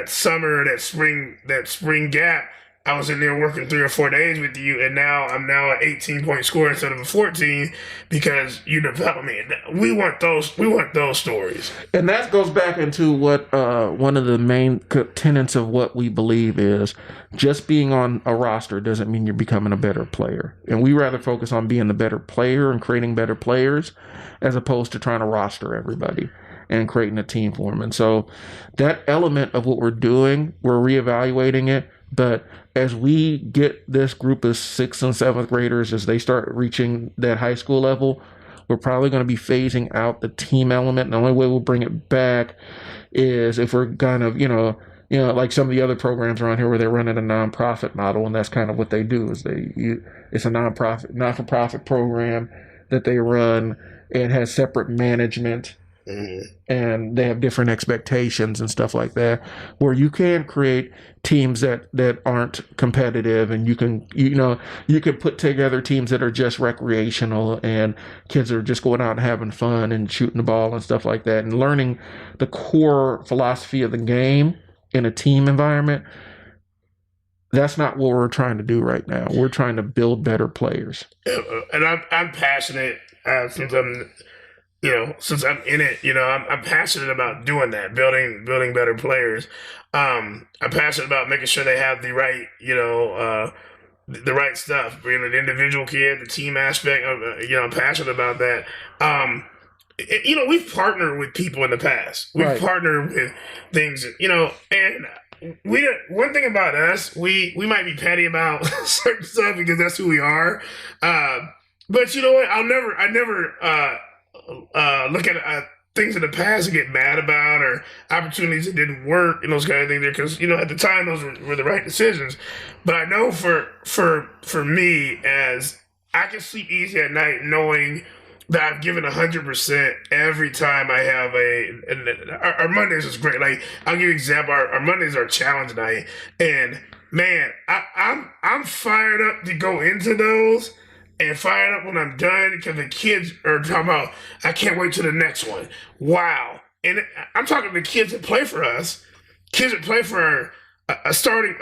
summer, that spring gap. I was in there working 3 or 4 days with you, and I'm an 18-point scorer instead of a 14 because you developed me. We want those stories. And that goes back into what one of the main tenets of what we believe is just being on a roster doesn't mean you're becoming a better player. And we rather focus on being the better player and creating better players as opposed to trying to roster everybody and creating a team for them. And so that element of what we're doing, we're reevaluating it. But as we get this group of 6th and 7th graders, as they start reaching that high school level, we're probably going to be phasing out the team element. And the only way we'll bring it back is if we're kind of, like some of the other programs around here where they're running a nonprofit model, and that's kind of what they do. It's a not-for-profit program that they run. It has separate management. Mm-hmm. And they have different expectations and stuff like that, where you can create teams that aren't competitive, and you can put together teams that are just recreational and kids are just going out and having fun and shooting the ball and stuff like that, and learning the core philosophy of the game in a team environment. That's not what we're trying to do right now. We're trying to build better players. And I'm passionate since I'm in it, I'm passionate about doing that, building better players. I'm passionate about making sure they have the right, the right stuff. The individual kid, the team aspect. I'm passionate about that. We've partnered with people in the past. We've partnered with things, and one thing about us, we might be petty about certain stuff because that's who we are. But you know what? I never look at things in the past and get mad about, or opportunities that didn't work and those kind of things there, because at the time those were the right decisions. But I know for me, as I can sleep easy at night knowing that I've given 100% every time I have our Mondays is great. Like, I'll give you an example. Our Mondays are challenge night, and Man, I'm fired up to go into those and fired up when I'm done because the kids are talking about I can't wait till the next one. Wow. And I'm talking to kids that play for us, kids that play for a starting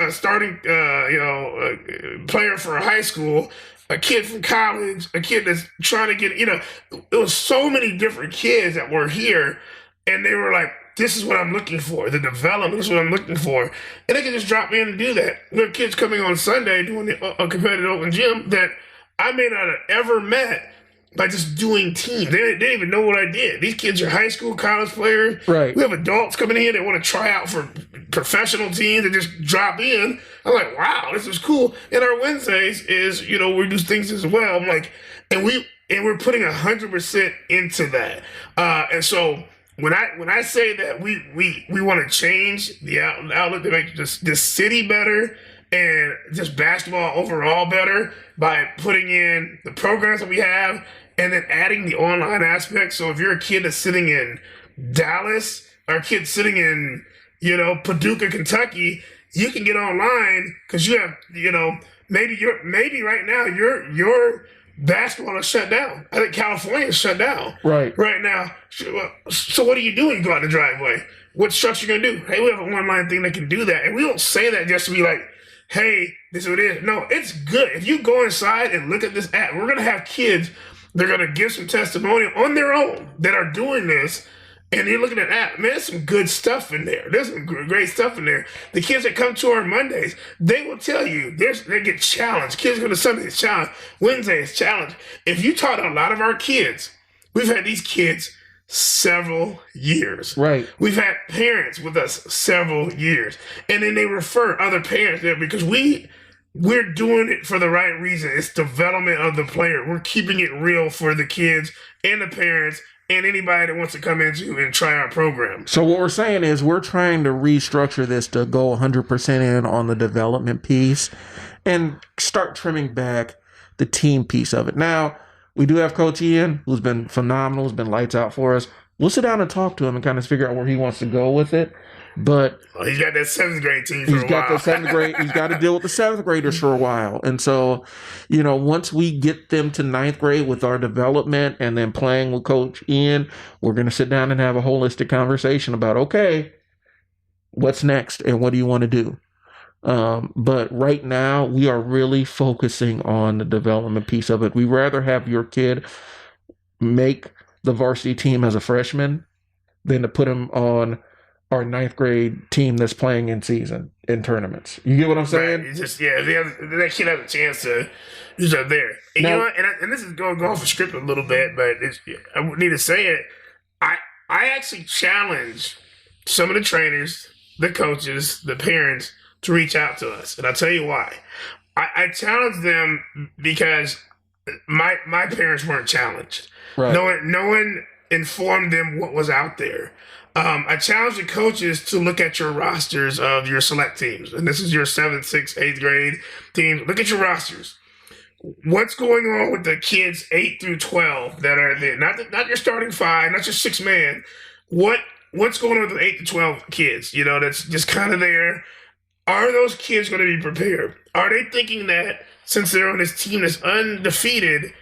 player for a high school, a kid from college, a kid that's trying to get it was so many different kids that were here and they were like, this is what I'm looking for. The development is what I'm looking for. And they can just drop in and do that. There are kids coming on Sunday doing a competitive open gym that I may not have ever met by just doing teams. They didn't even know what I did. These kids are high school, college players. Right. We have adults coming in that want to try out for professional teams and just drop in. I'm like, wow, this is cool. And our Wednesdays is, we do things as well. I'm like, and we're putting 100% into that. And so when I say that we want to change the outlook to make this city better and just basketball overall better by putting in the programs that we have and then adding the online aspect. So if you're a kid that's sitting in Dallas or a kid sitting in, Paducah, Kentucky, you can get online because you have, maybe right now your basketball is shut down. I think California is shut down right now. So what do you do when you go out in the driveway? What structure you gonna do? Hey, we have an online thing that can do that, and we don't say that just to be like, hey, this is what it is. No, it's good. If you go inside and look at this app, we're gonna have kids. They're gonna give some testimonial on their own that are doing this. And you're looking at that, man, there's some good stuff in there. There's some great stuff in there. The kids that come to our Mondays, they will tell you, they get challenged. Kids go to Sundays, challenged. Wednesdays, challenged. If you taught a lot of our kids, we've had these kids several years. Right. We've had parents with us several years. And then they refer other parents there because we're doing it for the right reason. It's development of the player. We're keeping it real for the kids and the parents and anybody that wants to come into and try our program. So what we're saying is we're trying to restructure this to go 100% in on the development piece and start trimming back the team piece of it. Now, we do have Coach Ian, who's been phenomenal, who's been lights out for us. We'll sit down and talk to him and kind of figure out where he wants to go with it. But he's got that seventh grade team for a while. He's got the seventh grade. He's got to deal with the seventh graders for a while. And so, once we get them to ninth grade with our development and then playing with Coach Ian, we're going to sit down and have a holistic conversation about, okay, what's next and what do you want to do? But right now, we are really focusing on the development piece of it. We'd rather have your kid make the varsity team as a freshman than to put him on our ninth grade team that's playing in season in tournaments. You get what I'm saying? Right. It's just that kid has a chance to just up there. And now, and this is going off the script a little bit, but I need to say it. I actually challenge some of the trainers, the coaches, the parents to reach out to us, and I'll tell you why. I challenge them because my parents weren't challenged. Right. No one informed them what was out there. I challenge the coaches to look at your rosters of your select teams. And this is your 7th, 6th, 8th grade teams. Look at your rosters. What's going on with the kids 8 through 12 that are there? Not your starting 5, not your 6-man. What's going on with the 8 to 12 kids? That's just kind of there. Are those kids going to be prepared? Are they thinking that since they're on this team that's undefeated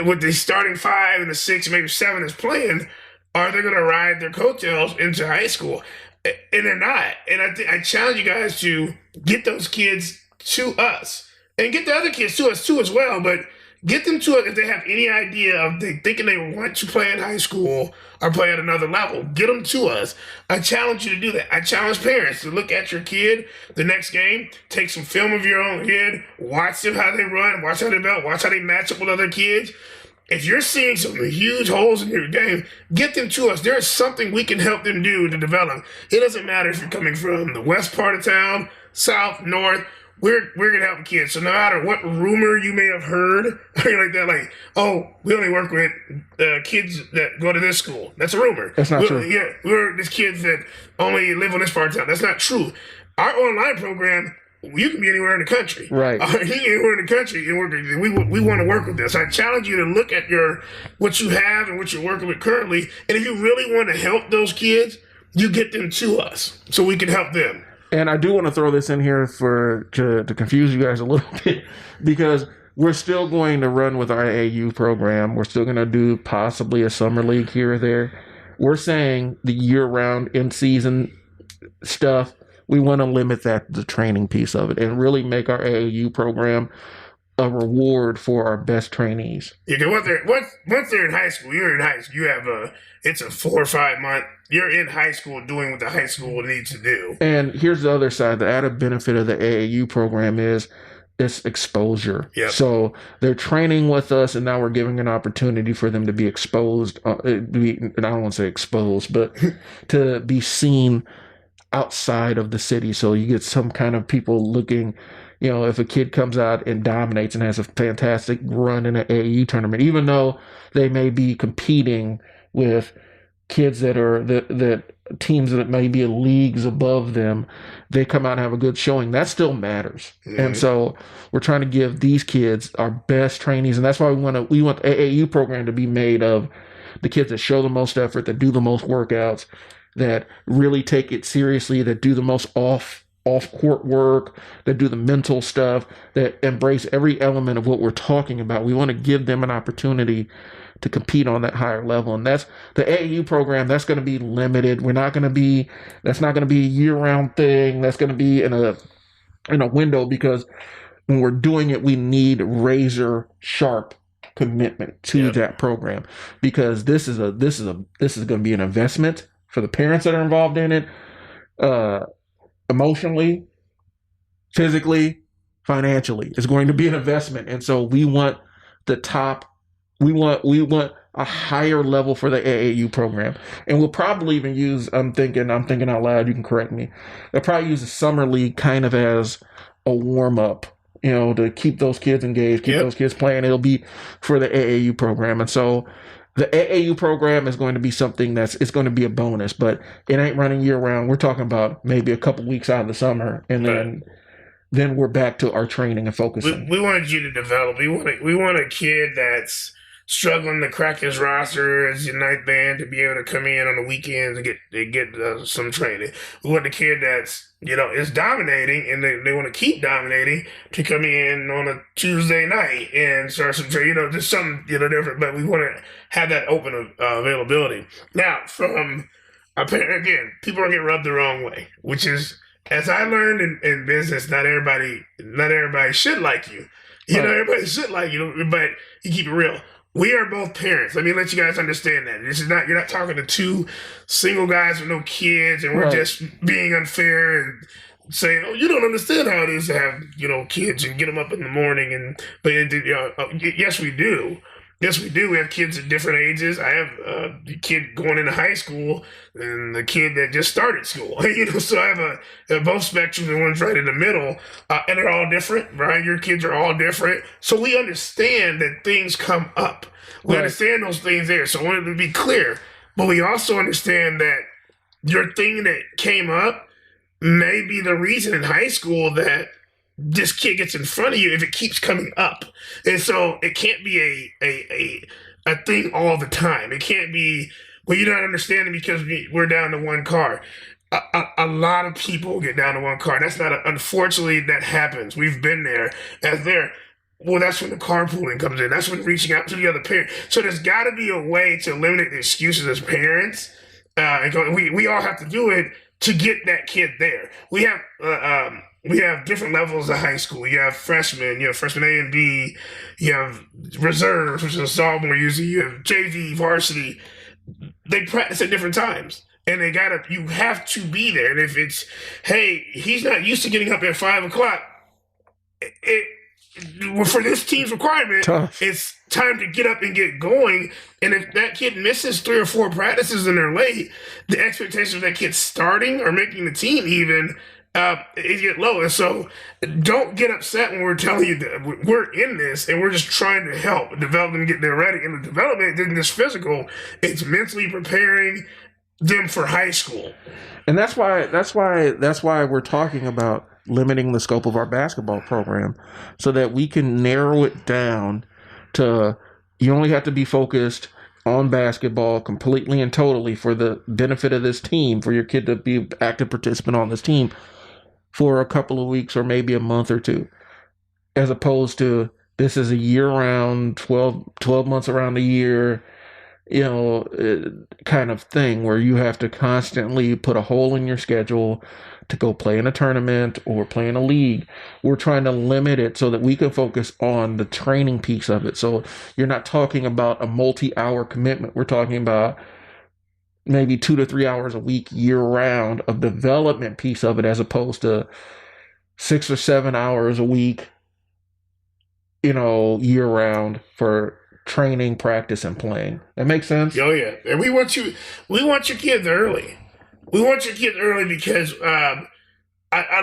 with the starting 5 and the 6, maybe 7 is playing, are they going to ride their coattails into high school? And they're not. And I challenge you guys to get those kids to us and get the other kids to us too as well. But get them to us if they have any idea of thinking they want to play in high school or play at another level. Get them to us. I challenge you to do that. I challenge parents to look at your kid the next game, take some film of your own kid, watch them how they run, watch how they belt, watch how they match up with other kids. If you're seeing some huge holes in your game, get them to us. There's something we can help them do to develop. It doesn't matter if you're coming from the west part of town, south, north. We're going to help kids. So no matter what rumor you may have heard, or like that, like, oh, we only work with kids that go to this school. That's a rumor. That's not true. Yeah, we're these kids that only live on this part of town. That's not true. Our online program, you can be anywhere in the country. Right. Anywhere in the country. And we want to work with this. I challenge you to look at what you have and what you're working with currently. And if you really want to help those kids, you get them to us so we can help them. And I do want to throw this in here to confuse you guys a little bit, because we're still going to run with our AAU program. We're still going to do possibly a summer league here or there. We're saying the year-round, in-season stuff, we want to limit that to the training piece of it and really make our AAU program a reward for our best trainees. Yeah, once they're in high school, you're in high school. You have it's a 4 or 5 month. You're in high school doing what the high school needs to do. And here's the other side. The added benefit of the AAU program is it's exposure. Yep. So they're training with us, and now we're giving an opportunity for them to be exposed. And I don't want to say exposed, but to be seen outside of the city. So you get some kind of people looking, if a kid comes out and dominates and has a fantastic run in an AAU tournament, even though they may be competing with kids that teams that may be leagues above them, they come out and have a good showing. That still matters. Mm-hmm. And so we're trying to give these kids our best trainees, and that's why we want the AAU program to be made of the kids that show the most effort, that do the most workouts, that really take it seriously, that do the most off-court work, that do the mental stuff, that embrace every element of what we're talking about. We want to give them an opportunity to compete on that higher level. And that's the AAU program. That's going to be limited. That's not going to be a year-round thing. That's going to be in a window, because when we're doing it, we need razor sharp commitment to that program, because this is going to be an investment for the parents that are involved in it, emotionally, physically, financially. It's going to be an investment. And so we want we want a higher level for the AAU program. And we'll probably even use, I'm thinking out loud, you can correct me, they'll probably use the summer league kind of as a warm-up, to keep those kids engaged, keep those kids playing. It'll be for the AAU program. And so the AAU program is going to be something it's going to be a bonus, but it ain't running year-round. We're talking about maybe a couple weeks out of the summer, and then we're back to our training and focusing. We wanted you to develop. We want a kid that's struggling to crack his roster as your night band to be able to come in on the weekends and get some training. We want the kid that's is dominating and they want to keep dominating to come in on a Tuesday night and start some training. Just something different. But we want to have that open availability. Now, from again, people are getting rubbed the wrong way, which is, as I learned in business, not everybody should like you. Everybody should like you, but you keep it real. We are both parents. Let me let you guys understand that. You're not talking to two single guys with no kids, and we're just being unfair and saying, "Oh, you don't understand how it is to have kids and get them up in the morning." But yes, we do. Yes, we do. We have kids at different ages. I have a kid going into high school and the kid that just started school. So I have both spectrums, and one's right in the middle, and they're all different, right? Your kids are all different. So we understand that things come up. We understand those things there. So I wanted to be clear. But we also understand that your thing that came up may be the reason in high school that this kid gets in front of you if it keeps coming up. And so it can't be a thing all the time. It can't be, well, you're not understanding because we're down to one car. A lot of people get down to one car. That's not, unfortunately, that happens. We've been there. Well, that's when the carpooling comes in. That's when reaching out to the other parent. So there's got to be a way to eliminate the excuses as parents. We all have to do it to get that kid there. We have different levels of high school. You have freshmen, freshman A and B. You have reserves, which is a sophomore usually. You have JV, varsity. They practice at different times. And you have to be there. And if it's, hey, he's not used to getting up at 5 o'clock, for this team's requirement, it's time to get up and get going. And if that kid misses 3 or 4 practices and they're late, the expectation of that kid starting or making the team even is get low. And so don't get upset when we're telling you that we're in this and we're just trying to help develop them, get them ready. And the development isn't just physical, it's mentally preparing them for high school. And that's why we're talking about limiting the scope of our basketball program so that we can narrow it down to, you only have to be focused on basketball completely and totally for the benefit of this team, for your kid to be an active participant on this team. for a couple of weeks or maybe a month or two, as opposed to this is a year round, 12 months around the year, kind of thing where you have to constantly put a hole in your schedule to go play in a tournament or play in a league. We're trying to limit it so that we can focus on the training piece of it. So you're not talking about a multi-hour commitment. We're talking about maybe 2 to 3 hours a week year round of development piece of it, as opposed to 6 or 7 hours a week, year round for training, practice, and playing. That makes sense? Oh yeah, and we want your kids early. We want your kids early because I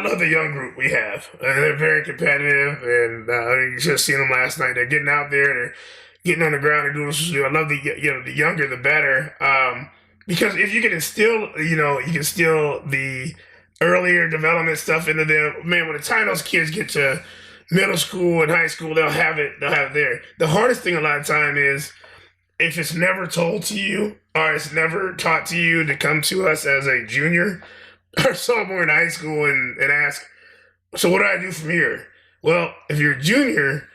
love the young group we have. They're very competitive, and you just seen them last night. They're getting out there, they're getting on the ground, they're doing what you do. I love the younger the better, because if you can instill the earlier development stuff into them, man. By the time those kids get to middle school and high school, they'll have it there. The hardest thing a lot of time is if it's never told to you or it's never taught to you to come to us as a junior or sophomore in high school and ask, so what do I do from here? Well, if you're a junior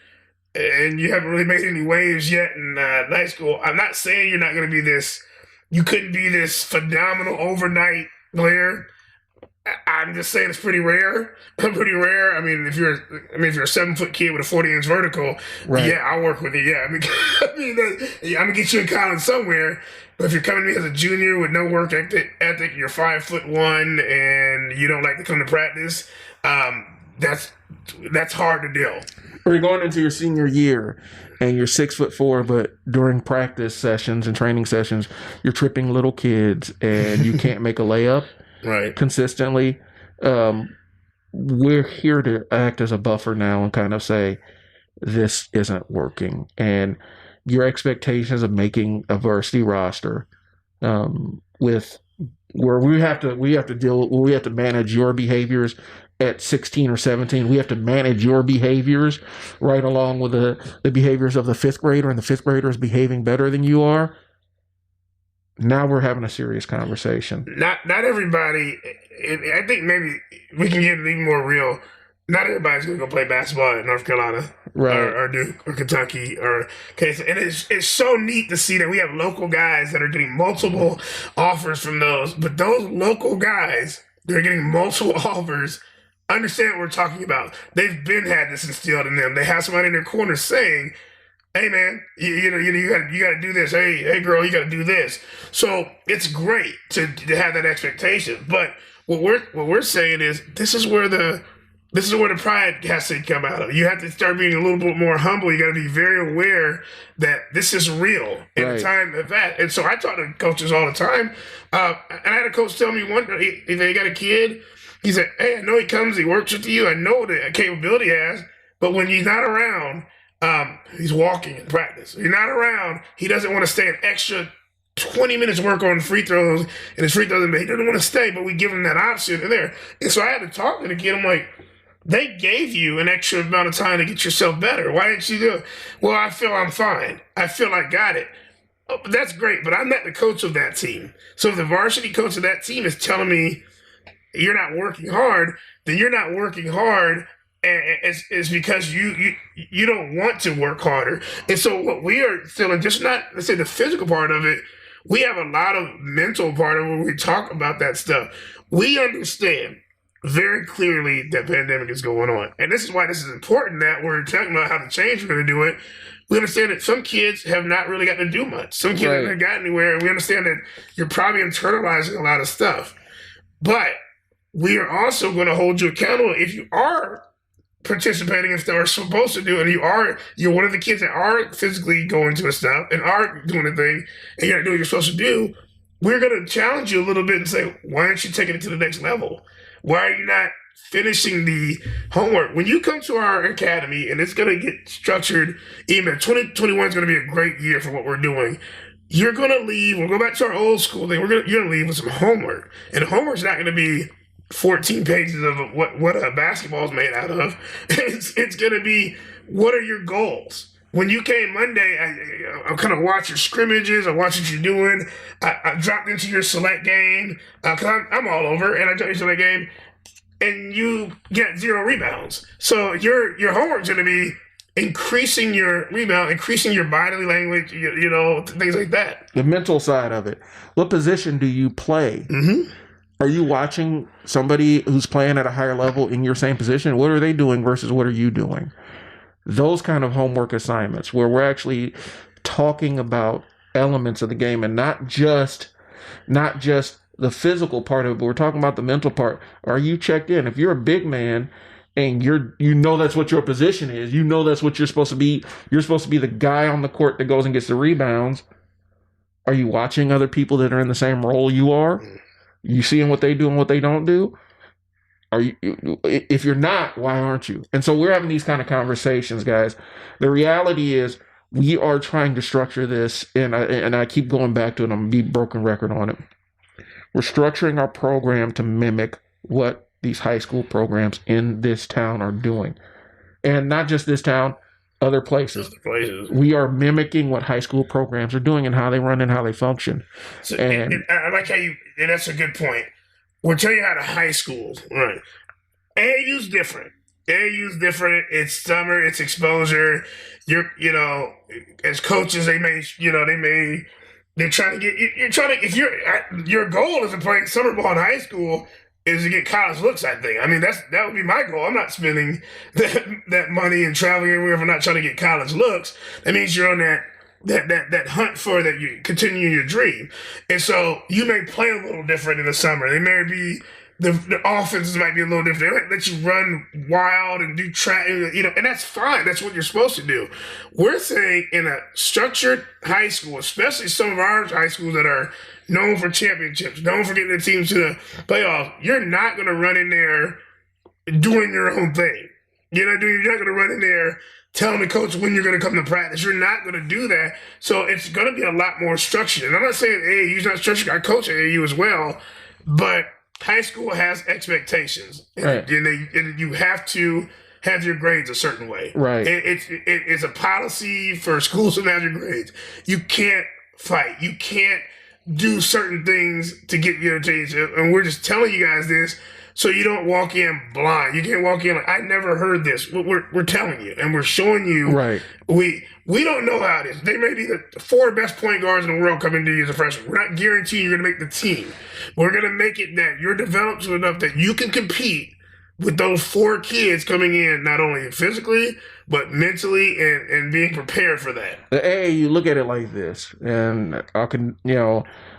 and you haven't really made any waves yet in high school, I'm not saying you're not going to be this, you couldn't be this phenomenal overnight player. I'm just saying it's pretty rare. Pretty rare. I mean, if you're a 7-foot kid with a 40-inch vertical, right. Yeah, I'll work with you. Yeah, I'm gonna get you in college somewhere. But if you're coming to me as a junior with no work ethic, you're 5'1" and you don't like to come to practice, that's hard to deal. Or you're going into your senior year and you're 6'4", but during practice sessions and training sessions, you're tripping little kids and you can't make a layup. Right. Consistently. We're here to act as a buffer now and kind of say, this isn't working. And your expectations of making a varsity roster with where we have to manage your behaviors at 16 or 17. We have to manage your behaviors right along with the behaviors of the fifth grader, and the fifth grader is behaving better than you are. Now we're having a serious conversation. Not everybody. I think maybe we can get it even more real. Not everybody's going to go play basketball at North Carolina, right, or Duke, or Kentucky, or Case. And it's so neat to see that we have local guys that are getting multiple offers from those. But those local guys, they're getting multiple offers. Understand what we're talking about. They've had this instilled in them. They have somebody in their corner saying, hey man, you got to do this. Hey girl, you got to do this. So it's great to have that expectation. But what we're saying is this is where the pride has to come out of. You have to start being a little bit more humble. You got to be very aware that this is real in the time of that. And so I talk to coaches all the time. And I had a coach tell me one day, he got a kid. He said, hey, I know he comes, he works with you. I know the capability he has, but when he's not around, he's walking in practice. He's not around. He doesn't want to stay an extra 20 minutes work on free throws, and his free throws, he doesn't want to stay, but we give him that option in there. And so I had to talk to the kid. I'm like, they gave you an extra amount of time to get yourself better. Why didn't you do it? Well, I feel I'm fine. I feel I got it. Oh, that's great, but I'm not the coach of that team. So if the varsity coach of that team is telling me you're not working hard, then you're not working hard. And it's because you don't want to work harder. And so what we are still in, just not, let's say, the physical part of it, we have a lot of mental part of it when we talk about that stuff. We understand very clearly that pandemic is going on. And this is why this is important, that we're talking about how to change, we're going to do it. We understand that some kids have not really gotten to do much. Some kids haven't gotten anywhere. And we understand that you're probably internalizing a lot of stuff. But we are also going to hold you accountable if you are participating in stuff are supposed to do, and you're one of the kids that are physically going to a stuff and are doing a thing, and you're not doing what you're supposed to do. We're going to challenge you a little bit and say, why aren't you taking it to the next level? Why are you not finishing the homework? When you come to our academy, and it's going to get structured, even 2021 is going to be a great year for what we're doing. You're going to leave. We'll go back to our old school thing. You're going to leave with some homework, and the homework's not going to be 14 pages of what a basketball is made out of. It's going to be, what are your goals? When you came Monday, I kind of watched your scrimmages. I watched what you're doing. I dropped into your select game because I'm all over, and I dropped your select game. and you get 0 rebounds. So your homework's going to be increasing your rebound, increasing your bodily language, things like that. The mental side of it. What position do you play? Mm-hmm. Are you watching somebody who's playing at a higher level in your same position? What are they doing versus what are you doing? Those kind of homework assignments where we're actually talking about elements of the game and not just the physical part of it, but we're talking about the mental part. Are you checked in? If you're a big man and that's what your position is, that's what you're supposed to be. You're supposed to be the guy on the court that goes and gets the rebounds. Are you watching other people that are in the same role you are? You seeing what they do and what they don't do? Are you? If you're not, why aren't you? And so we're having these kind of conversations, guys. The reality is we are trying to structure this, and I keep going back to it. I'm gonna be broken record on it. We're structuring our program to mimic what these high school programs in this town are doing, and not just this town, other places. We are mimicking what high school programs are doing and how they run and how they function. So, and I like how and that's a good point. We'll tell you how to high school, right? AAU's different. AAU's different. It's summer. It's exposure. As coaches, they're trying to get, if your goal is to play summer ball in high school is to get college looks, I think. I mean, that would be my goal. I'm not spending that money and traveling everywhere if I'm not trying to get college looks. That means you're on that hunt for that you continue your dream. And so you may play a little different in the summer. They may be the offenses might be a little different. They might let you run wild and do track, and that's fine. That's what you're supposed to do. We're saying in a structured high school, especially some of our high schools that are known for championships, known for getting their teams to the playoffs, you're not going to run in there doing your own thing. You're not going to run in there telling the coach when you're going to come to practice. You're not going to do that. So it's going to be a lot more structured. And I'm not saying AAU's not structured. I coach at AAU as well. But high school has expectations. Right. And you have to have your grades a certain way. Right. It's a policy for schools to have your grades. You can't fight. You can't do certain things to get your attention. And we're just telling you guys this so you don't walk in blind. You can't walk in like, I never heard this. We're telling you, and we're showing you. Right. We don't know how it is. They may be the 4 best point guards in the world coming to you as a freshman. We're not guaranteeing you're going to make the team. We're going to make it that you're developed enough that you can compete with those 4 kids coming in, not only physically, but mentally and being prepared for that. The AAU, look at it like this, and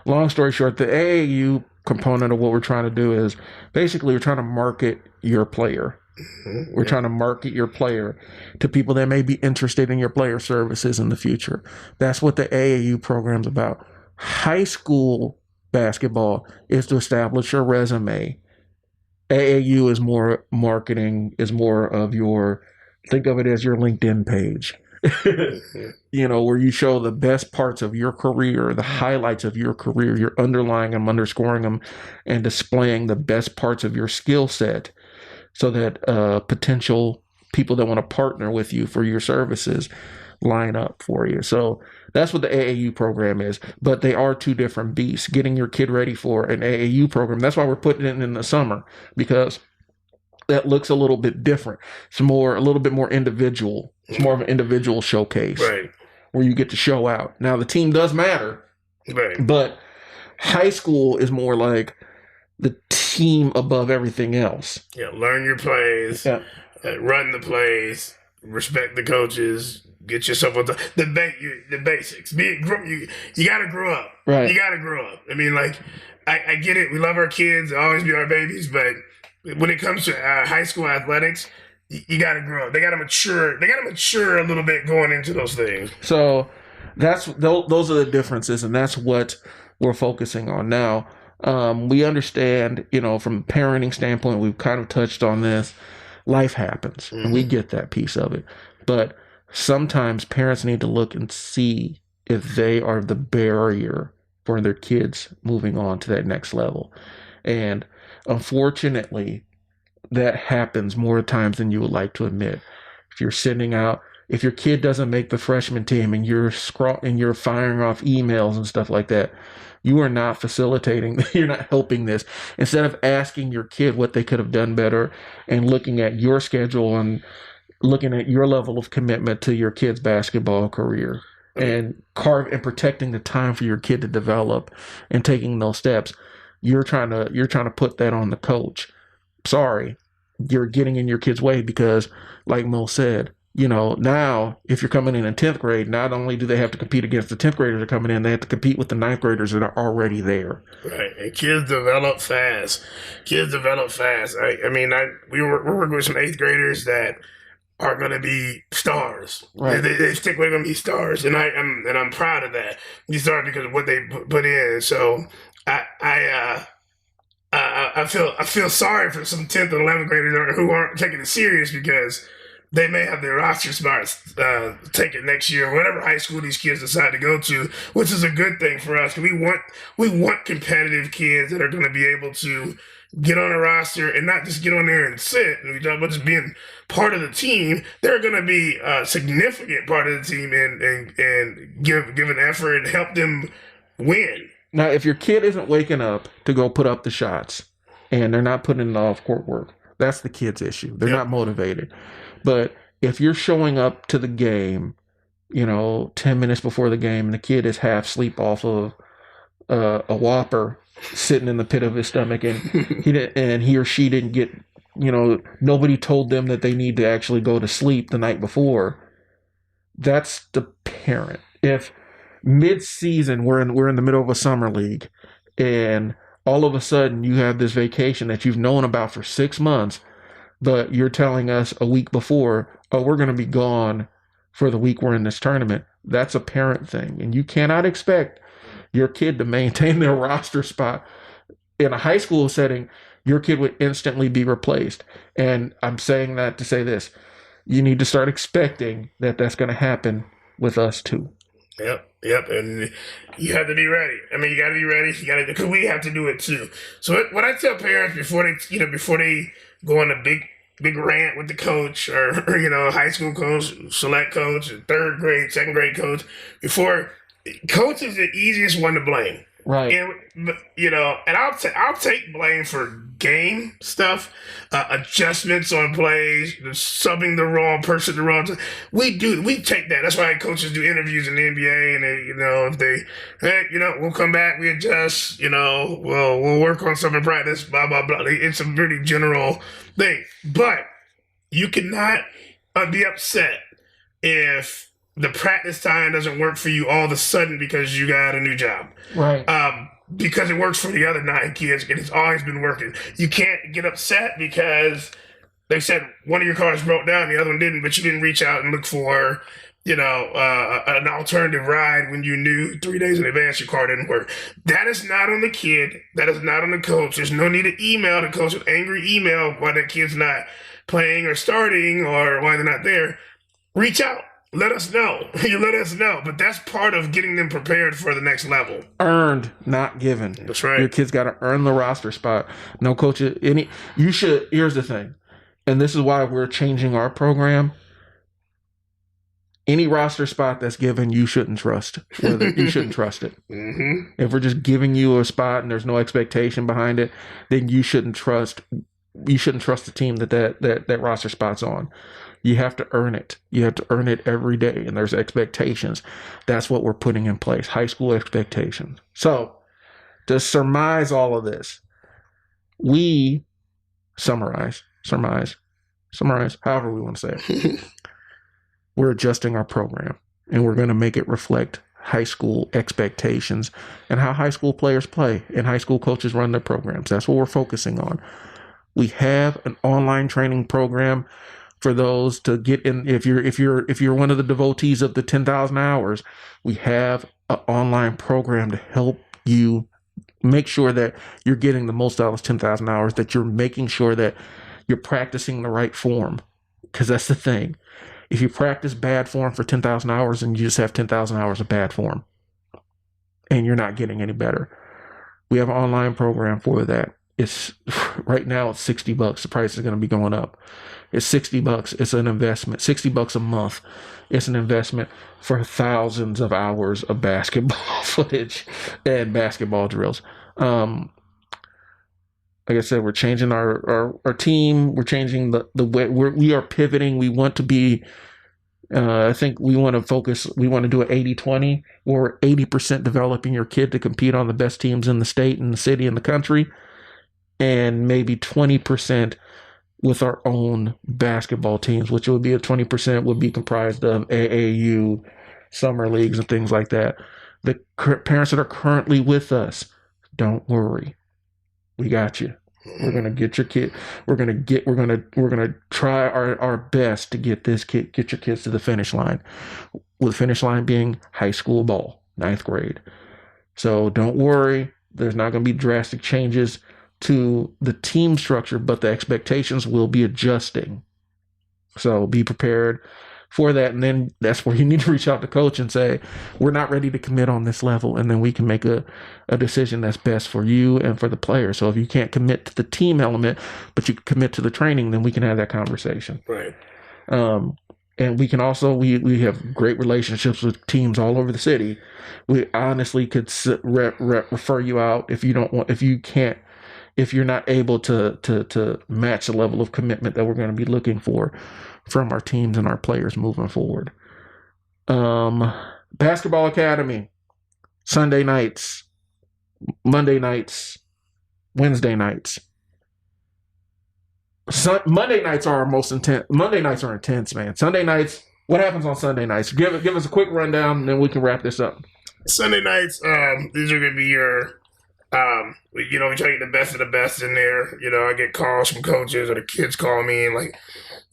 long story short, the AAU component of what we're trying to do is basically we're trying to market your player. Mm-hmm. We're trying to market your player to people that may be interested in your player services in the future. That's what the AAU program's about. High school basketball is to establish your resume. AAU is more marketing, is more of think of it as your LinkedIn page. Where you show the best parts of your career, the highlights of your career, you're underlying them, underscoring them, and displaying the best parts of your skill set so that potential people that want to partner with you for your services line up for you. So that's what the AAU program is. But they are 2 different beasts. Getting your kid ready for an AAU program, that's why we're putting it in the summer, because that looks a little bit different. It's a little bit more individual. It's more of an individual showcase, right, where you get to show out. Now, the team does matter, right, but high school is more like the team above everything else. Yeah, learn your plays, run the plays, respect the coaches, get yourself on the basics. You got to grow up. Right. You got to grow up. I mean, I get it. We love our kids. They'll always be our babies, but when it comes to high school athletics, you got to grow up. They got to mature. They got to mature a little bit going into those things. So those are the differences, and that's what we're focusing on now. We understand, from a parenting standpoint, we've kind of touched on this. Life happens, mm-hmm. and we get that piece of it. But sometimes parents need to look and see if they are the barrier for their kids moving on to that next level. And unfortunately, that happens more times than you would like to admit. If you're sending out If your kid doesn't make the freshman team and you're firing off emails and stuff like that, you are not facilitating. You're not helping this. Instead of asking your kid what they could have done better and looking at your schedule and looking at your level of commitment to your kid's basketball career and protecting the time for your kid to develop and taking those steps, you're trying to put that on the coach. Sorry, you're getting in your kid's way because, like Mo said, now if you're coming in 10th grade, not only do they have to compete against the 10th graders that are coming in, they have to compete with the 9th graders that are already there. Right, and kids develop fast. We're working with some 8th graders that are going to be stars. Right. They think we're going to be stars, and I'm proud of that. These stars because of what they put in. So I feel sorry for some 10th and 11th graders who aren't taking it serious because they may have their roster spots taken next year, whatever high school these kids decide to go to, which is a good thing for us. We want competitive kids that are going to be able to get on a roster and not just get on there and sit, but just being part of the team. They're going to be a significant part of the team and give an effort and help them win. Now, if your kid isn't waking up to go put up the shots and they're not putting in the off-court work, that's the kid's issue. They're not motivated. But if you're showing up to the game, 10 minutes before the game and the kid is half asleep off of a Whopper sitting in the pit of his stomach and he or she didn't get, nobody told them that they need to actually go to sleep the night before, that's the parent. If mid-season we're in the middle of a summer league and all of a sudden you have this vacation that you've known about for 6 months, but you're telling us a week before, oh, we're going to be gone for the week we're in this tournament, that's a parent thing. And you cannot expect your kid to maintain their roster spot. In a high school setting, your kid would instantly be replaced. And I'm saying that to say this. You need to start expecting that that's going to happen with us too. Yep, and you have to be ready. You got to be ready. Because we have to do it too. So what I tell parents before they go on a big rant with the coach or high school coach, select coach, third grade, second grade coach, coach is the easiest one to blame. Right. And I'll take blame for game stuff, adjustments on plays, subbing the wrong person the wrong time. We take that. That's why coaches do interviews in the NBA, and we'll come back, we adjust, we'll work on something in practice, blah blah blah. It's a pretty general thing, but you cannot be upset if the practice time doesn't work for you all of a sudden because you got a new job. Right. Because it works for the other 9 kids and it's always been working. You can't get upset because they said one of your cars broke down, the other one didn't, but you didn't reach out and look for, an alternative ride when you knew 3 days in advance your car didn't work. That is not on the kid. That is not on the coach. There's no need to email the coach an angry email why that kid's not playing or starting or why they're not there. Reach out. Let us know. You let us know. But that's part of getting them prepared for the next level. Earned, not given. That's right. Your kid's got to earn the roster spot. No coach, here's the thing. And this is why we're changing our program. Any roster spot that's given, you shouldn't trust. You shouldn't trust it. Mm-hmm. If we're just giving you a spot and there's no expectation behind it, then you shouldn't trust the team that roster spot's on. You have to earn it. You have to earn it every day, and there's expectations. That's what we're putting in place, high school expectations. So, to surmise all of this, we surmise, however we want to say it. We're adjusting our program, and we're going to make it reflect high school expectations and how high school players play and high school coaches run their programs. That's what we're focusing on. We have an online training program for those to get in. If you're one of the devotees of the 10,000 hours, we have an online program to help you make sure that you're getting the most out of those 10,000 hours, that you're making sure that you're practicing the right form. Because that's the thing. If you practice bad form for 10,000 hours and you just have 10,000 hours of bad form and you're not getting any better, we have an online program for that. It's right now it's $60. The price is going to be going up. It's $60. It's an investment. $60 a month. It's an investment for thousands of hours of basketball footage and basketball drills. Like I said, we're changing our team. We're changing the way we are pivoting. We want to be. I think we want to focus. We want to do an 80-20, or 80% developing your kid to compete on the best teams in the state and the city and the country, and maybe 20% with our own basketball teams, which would be 20% would be comprised of AAU, summer leagues, and things like that. The parents that are currently with us, don't worry, we got you. We're gonna get your kid. We're gonna try our best to get your kids to the finish line. With the finish line being high school ball, 9th grade. So don't worry. There's not gonna be drastic changes to the team structure, but the expectations will be adjusting. So be prepared for that. And then that's where you need to reach out to coach and say, we're not ready to commit on this level. And then we can make a decision that's best for you and for the player. So if you can't commit to the team element, but you commit to the training, then we can have that conversation. Right. And we can also, we have great relationships with teams all over the city. We honestly could refer you out if you're not able to match the level of commitment that we're going to be looking for from our teams and our players moving forward. Basketball Academy, Sunday nights, Monday nights, Wednesday nights. Monday nights are our most intense. Monday nights are intense, man. Sunday nights, what happens on Sunday nights? Give us a quick rundown, and then we can wrap this up. Sunday nights, these are going to be your we try to get the best of the best in there. I get calls from coaches, or the kids call me and like,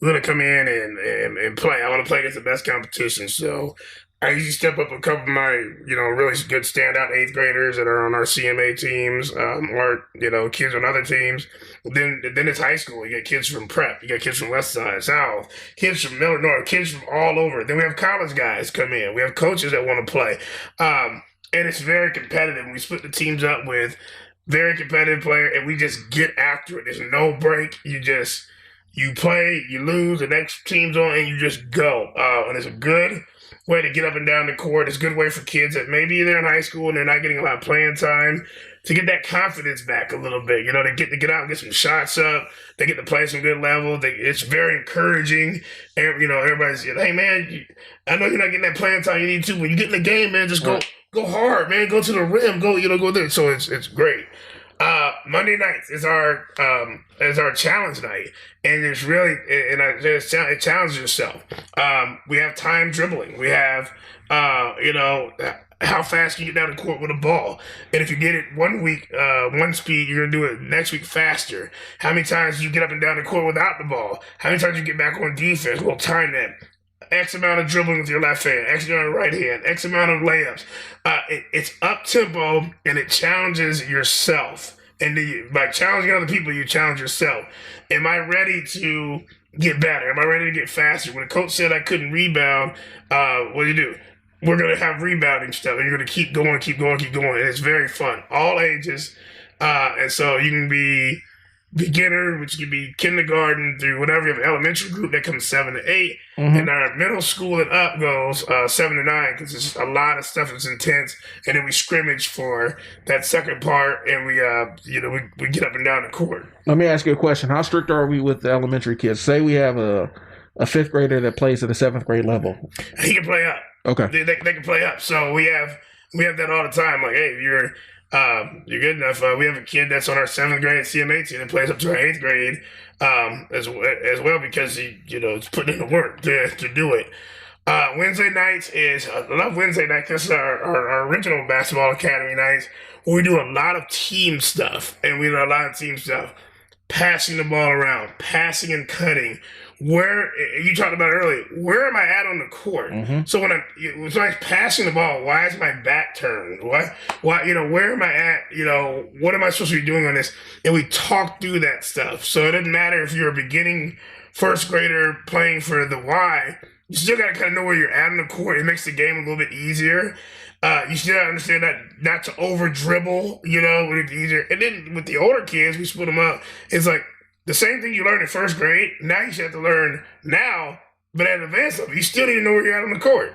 we're gonna come in and play. I want to play against the best competition. So I usually step up a couple of my, really good standout 8th graders that are on our CMA teams, or kids on other teams. Then it's high school. You get kids from prep. You get kids from West Side, South, kids from Miller North, kids from all over. Then we have college guys come in. We have coaches that want to play. And it's very competitive. We split the teams up with very competitive players, and we just get after it. There's no break. You play, you lose, the next team's on, and you just go. And it's a good way to get up and down the court. It's a good way for kids that maybe they're in high school and they're not getting a lot of playing time to get that confidence back a little bit. They get out and get some shots up. They get to play some good level. It's very encouraging. And, everybody's, hey, man, I know you're not getting that playing time you need to. When you get in the game, man, just go hard, man. Go to the rim. Go there. So it's great. Monday nights is our challenge night, and it's really it challenges yourself. We have time dribbling. We have how fast can you get down the court with a ball, and if you get it one week one speed, you're gonna do it next week faster. How many times do you get up and down the court without the ball? How many times do you get back on defense? We'll time that. X amount of dribbling with your left hand, X amount of right hand, X amount of layups. It's up tempo, and it challenges yourself. And by challenging other people, you challenge yourself. Am I ready to get better? Am I ready to get faster? When a coach said I couldn't rebound, what do? We're going to have rebounding stuff, and you're going to keep going. And it's very fun. All ages. And so you can be beginner, which could be kindergarten through whatever. You have an elementary group that comes 7 to 8, and our middle school and up goes 7 to 9, because it's a lot of stuff that's intense. And then we scrimmage for that second part, and we get up and down the court. Let me ask you a question: how strict are we with the elementary kids? Say we have a 5th grader that plays at a 7th grade level. He can play up. Okay, they can play up. So we have that all the time. Like, hey, you're good enough. We have a kid that's on our 7th grade CMA team that plays up to our 8th grade as well, because he's putting in the work to do it. Wednesday nights I love Wednesday night. This is our original basketball academy nights, where we do a lot of team stuff, passing the ball around, passing and cutting. Where you talked about earlier, where am I at on the court? So when I'm passing the ball, why is my back turned? Why, where am I at? What am I supposed to be doing on this? And we talk through that stuff. So it doesn't matter if you're a beginning 1st grader playing for the Y, you still got to kind of know where you're at on the court. It makes the game a little bit easier. You still gotta understand that not to over dribble, when it's easier. And then with the older kids, we split them up. It's like the same thing you learned in first grade. Now you should have to learn now, but at advanced level, you still need to know where you're at on the court.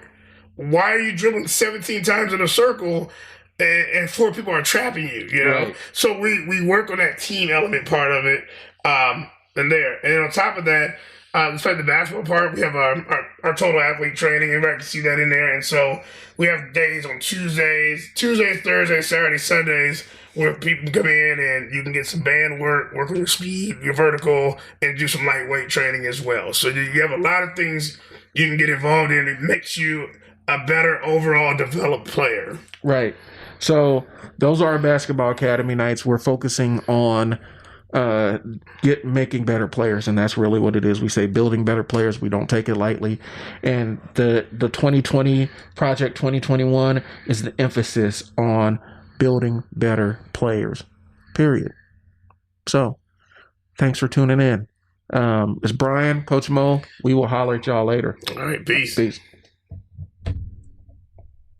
Why are you dribbling 17 times in a circle and 4 people are trapping you, Right. So we work on that team element part of it. And then on top of that, besides the basketball part, we have our total athlete training. Everybody can see that in there. And so we have days on Tuesdays, Thursdays, Saturdays, Sundays, where people come in and you can get some band work on your speed, your vertical, and do some lightweight training as well. So you have a lot of things you can get involved in. It makes you a better overall developed player. Right. So those are our basketball academy nights. We're focusing on making better players, and that's really what it is. We say building better players. We don't take it lightly. And the 2020 Project 2021 is the emphasis on building better players. Period. So thanks for tuning in. It's Brian, Coach Mo. We will holler at y'all later. All right, peace. Peace.